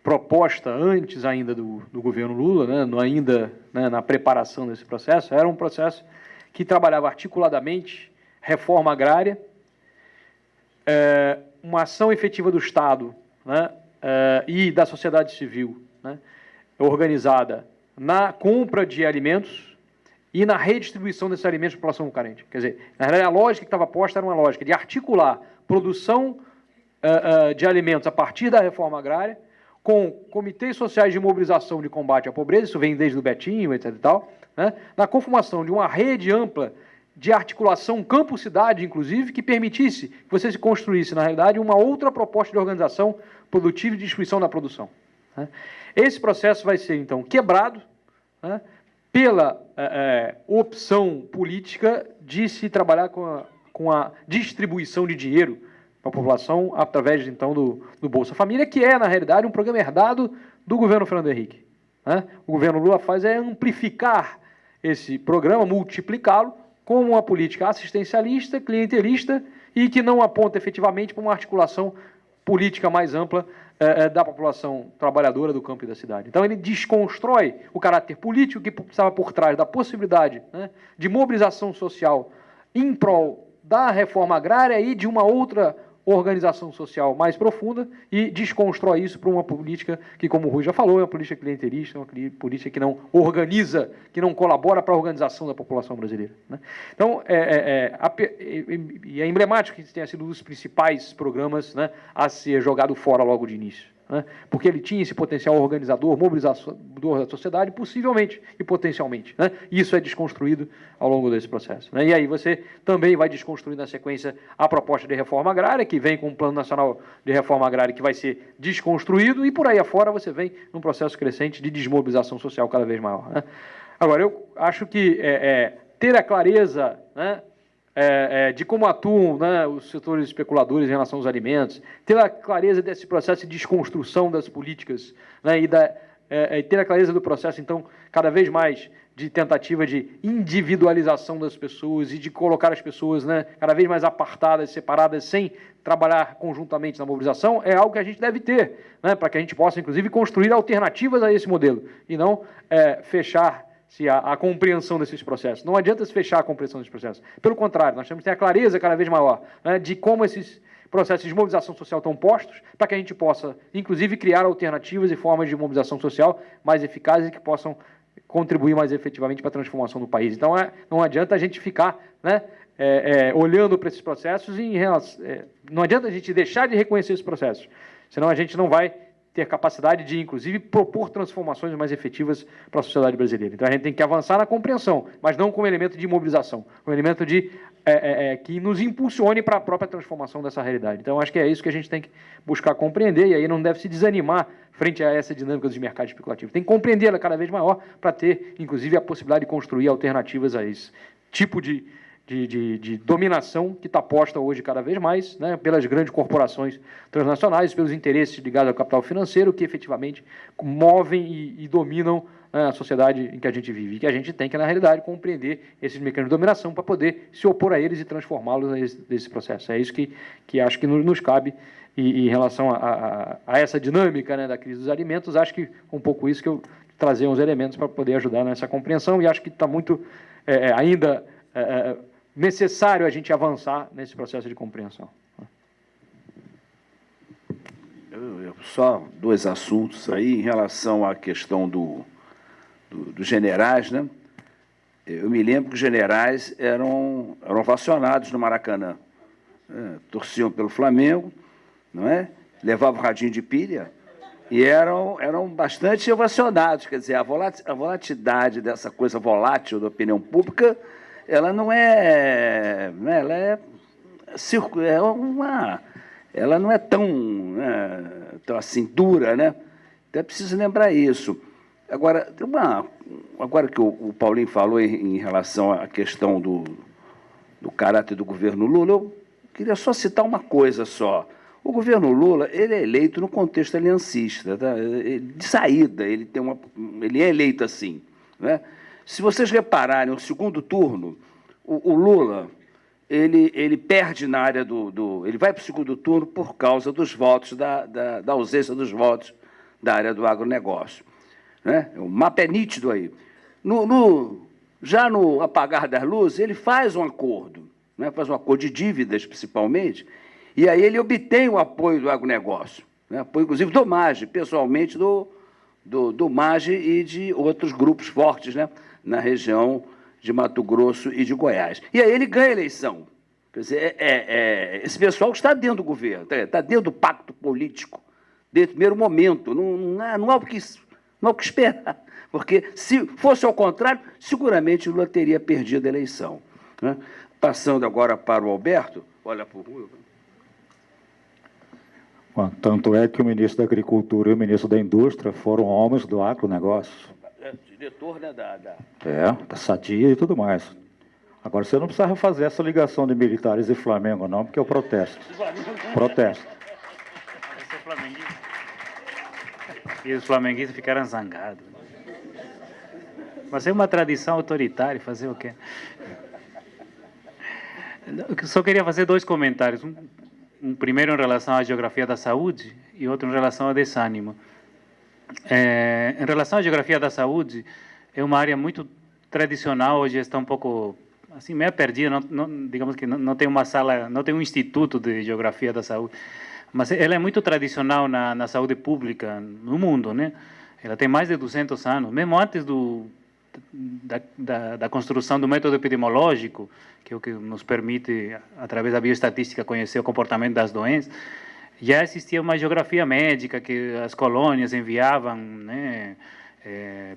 proposta antes ainda do governo Lula, né, ainda, né, na preparação desse processo, era um processo que trabalhava articuladamente reforma agrária, uma ação efetiva do Estado, né, e da sociedade civil, né, organizada na compra de alimentos e na redistribuição desses alimentos para a população carente. Quer dizer, na realidade, a lógica que estava posta era uma lógica de articular produção de alimentos a partir da reforma agrária, com comitês sociais de mobilização de combate à pobreza, isso vem desde o Betinho, etc. e tal, né, na conformação de uma rede ampla de articulação campo-cidade, inclusive, que permitisse que você se construísse, na realidade, uma outra proposta de organização produtiva e de distribuição da produção. Né. Esse processo vai ser, então, quebrado, né, pela opção política de se trabalhar com a distribuição de dinheiro para a população através, então, do Bolsa Família, que é, na realidade, um programa herdado do governo Fernando Henrique. Né? O governo Lula faz amplificar esse programa, multiplicá-lo, como uma política assistencialista, clientelista e que não aponta efetivamente para uma articulação política mais ampla da população trabalhadora do campo e da cidade. Então, ele desconstrói o caráter político que estava por trás da possibilidade, né, de mobilização social em prol da reforma agrária e de uma outra organização social mais profunda e desconstrói isso para uma política que, como o Rui já falou, é uma política clientelista, uma política que não organiza, que não colabora para a organização da população brasileira. Né? Então, é emblemático que tenha sido um dos principais programas, né, a ser jogado fora logo de início. Né? Porque ele tinha esse potencial organizador, mobilizador da sociedade, possivelmente e potencialmente. Né? Isso é desconstruído ao longo desse processo. Né? E aí você também vai desconstruir na sequência a proposta de reforma agrária, que vem com um plano nacional de reforma agrária que vai ser desconstruído, e por aí afora você vem num processo crescente de desmobilização social cada vez maior. Né? Agora, eu acho que ter a clareza, né, de como atuam, né, os setores especuladores em relação aos alimentos, ter a clareza desse processo de desconstrução das políticas, né, e ter a clareza do processo, então, cada vez mais de tentativa de individualização das pessoas e de colocar as pessoas, né, cada vez mais apartadas, separadas, sem trabalhar conjuntamente na mobilização, é algo que a gente deve ter, né, para que a gente possa, inclusive, construir alternativas a esse modelo, e não fechar a compreensão desses processos. Não adianta se fechar a compreensão desses processos. Pelo contrário, nós temos que ter a clareza cada vez maior, né, de como esses processos de mobilização social estão postos, para que a gente possa, inclusive, criar alternativas e formas de mobilização social mais eficazes e que possam contribuir mais efetivamente para a transformação do país. Então, não adianta a gente ficar, né, olhando para esses processos não adianta a gente deixar de reconhecer esses processos, senão a gente não vai ter capacidade de, inclusive, propor transformações mais efetivas para a sociedade brasileira. Então, a gente tem que avançar na compreensão, mas não como elemento de mobilização, como elemento que nos impulsione para a própria transformação dessa realidade. Então, acho que é isso que a gente tem que buscar compreender, e aí não deve se desanimar frente a essa dinâmica dos mercados especulativos. Tem que compreendê-la cada vez maior para ter, inclusive, a possibilidade de construir alternativas a esse tipo de dominação que está posta hoje cada vez mais, né, pelas grandes corporações transnacionais, pelos interesses ligados ao capital financeiro que efetivamente movem e dominam, né, a sociedade em que a gente vive. E que a gente tem que, na realidade, compreender esses mecanismos de dominação para poder se opor a eles e transformá-los nesse processo. É isso que acho que nos cabe. E em relação a essa dinâmica, né, da crise dos alimentos, acho que um pouco isso que eu trazer uns elementos para poder ajudar nessa compreensão, e acho que está muito ainda necessário a gente avançar nesse processo de compreensão. Só dois assuntos aí em relação à questão dos generais, né? Eu me lembro que os generais eram ovacionados no Maracanã. Torciam pelo Flamengo, não é? Levavam radinho de pilha e eram bastante ovacionados. Quer dizer, a volatilidade dessa coisa volátil da opinião pública, ela não é... Ela ela não é tão assim dura, né? Então é preciso lembrar isso. Agora, agora que o Paulinho falou em relação à questão do caráter do governo Lula, eu queria só citar uma coisa só. O governo Lula, ele é eleito no contexto aliancista, tá? De saída, ele é eleito assim, né? Se vocês repararem, no segundo turno, o Lula, ele perde na área ele vai para o segundo turno por causa dos votos, da ausência dos votos da área do agronegócio, né? O mapa é nítido aí. Já no apagar das luzes, ele faz um acordo, né? Faz um acordo de dívidas, principalmente, e aí ele obtém o apoio do agronegócio, né? Apoio, inclusive, do MAGE, pessoalmente do MAGE e de outros grupos fortes, né? Na região de Mato Grosso e de Goiás. E aí ele ganha a eleição. Quer dizer, esse pessoal está dentro do governo, está dentro do pacto político, desde o primeiro momento. Não há o que esperar, porque se fosse ao contrário, seguramente Lula teria perdido a eleição, né? Passando agora para o Alberto, olha para o Rui. Bom, tanto é que o ministro da Agricultura e o ministro da Indústria foram homens do agronegócio. Diretor, né, da Sadia e tudo mais. Agora, você não precisa fazer essa ligação de militares e Flamengo, não, porque eu protesto. Protesto. E os flamenguistas ficaram zangados. Mas é uma tradição autoritária, fazer o quê? Eu só queria fazer dois comentários. Um primeiro em relação à geografia da saúde e outro em relação ao desânimo. Em relação à geografia da saúde, é uma área muito tradicional, hoje está um pouco assim meio perdida, digamos que não tem uma sala, não tem um instituto de geografia da saúde, mas ela é muito tradicional na saúde pública no mundo, né? Ela tem mais de 200 anos, mesmo antes da construção do método epidemiológico, que é o que nos permite, através da bioestatística, conhecer o comportamento das doenças. Já existia uma geografia médica que as colônias enviavam, né,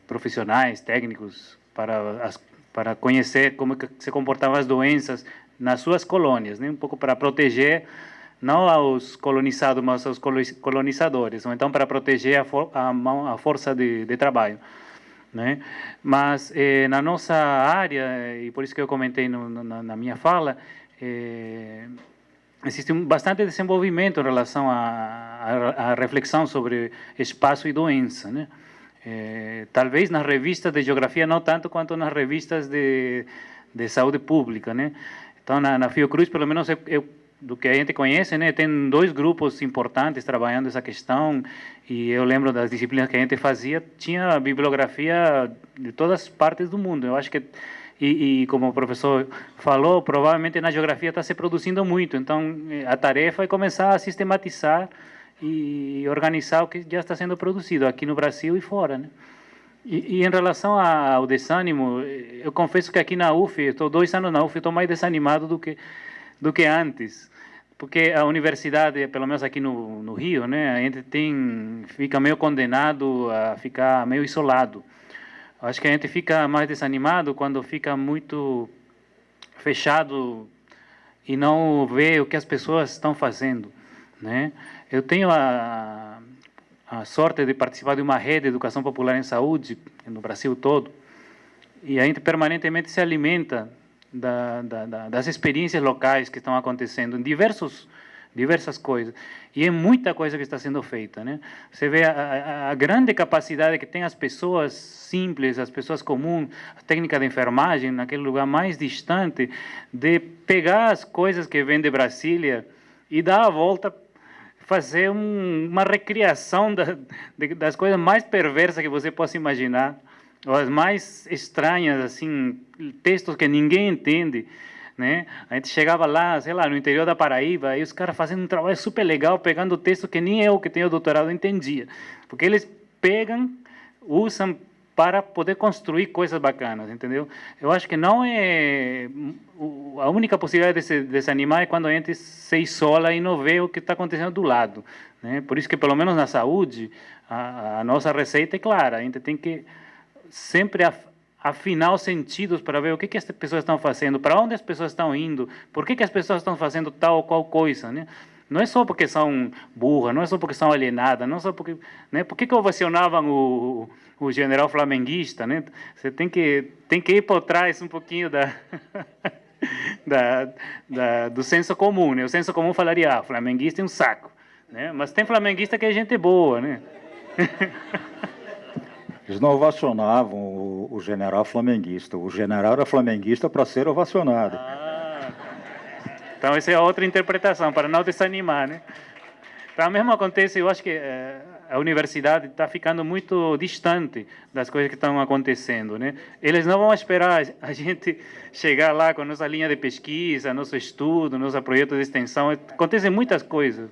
profissionais, técnicos, para conhecer como que se comportavam as doenças nas suas colônias, né, um pouco para proteger não aos colonizados, mas aos colonizadores, ou então para proteger a força de trabalho, né? Mas na nossa área, e por isso que eu comentei na minha fala, existe bastante desenvolvimento em relação à reflexão sobre espaço e doença, né? Talvez nas revistas de geografia não tanto quanto nas revistas de saúde pública, né? Então na Fiocruz, pelo menos do que a gente conhece, né, tem dois grupos importantes trabalhando essa questão, e eu lembro das disciplinas que a gente fazia, tinha bibliografia de todas as partes do mundo. Eu acho que e como o professor falou, provavelmente na geografia está se produzindo muito, então a tarefa é começar a sistematizar e organizar o que já está sendo produzido aqui no Brasil e fora, né? E em relação ao desânimo, eu confesso que aqui na UF, estou 2 anos na UF, estou mais desanimado do que antes, porque a universidade, pelo menos aqui no Rio, né, a gente fica meio condenado a ficar meio isolado. Acho que a gente fica mais desanimado quando fica muito fechado e não vê o que as pessoas estão fazendo, né? Eu tenho a sorte de participar de uma rede de educação popular em saúde no Brasil todo, e a gente permanentemente se alimenta das experiências locais que estão acontecendo em diversas coisas, e é muita coisa que está sendo feita, né? Você vê a grande capacidade que tem as pessoas simples, as pessoas comuns, a técnica de enfermagem naquele lugar mais distante, de pegar as coisas que vêm de Brasília e dar a volta, fazer uma recriação das coisas mais perversas que você possa imaginar, ou as mais estranhas, assim, textos que ninguém entende, né? A gente chegava lá, sei lá, no interior da Paraíba, e os caras fazendo um trabalho super legal, pegando texto que nem eu, que tenho doutorado, entendia. Porque eles pegam, usam para poder construir coisas bacanas, entendeu? Eu acho que não é... A única possibilidade de se desanimar é quando a gente se isola e não vê o que está acontecendo do lado, né? Por isso que, pelo menos na saúde, a nossa receita é clara. A gente tem que sempre afinar os sentidos para ver o que as pessoas estão fazendo, para onde as pessoas estão indo, por que as pessoas estão fazendo tal ou qual coisa, né? Não é só porque são burras, não é só porque são alienadas, não é só porque, né? Por que ovacionavam o general flamenguista, né? Você tem que ir por trás um pouquinho do senso comum, né? O senso comum falaria, flamenguista é um saco, né? Mas tem flamenguista que é gente boa, né? Eles não ovacionavam o general flamenguista. O general era flamenguista para ser ovacionado. Então, essa é outra interpretação, para não desanimar, né? Então, o mesmo acontece, eu acho que a universidade está ficando muito distante das coisas que estão acontecendo, né? Eles não vão esperar a gente chegar lá com nossa linha de pesquisa, nosso estudo, nosso projeto de extensão. Acontecem muitas coisas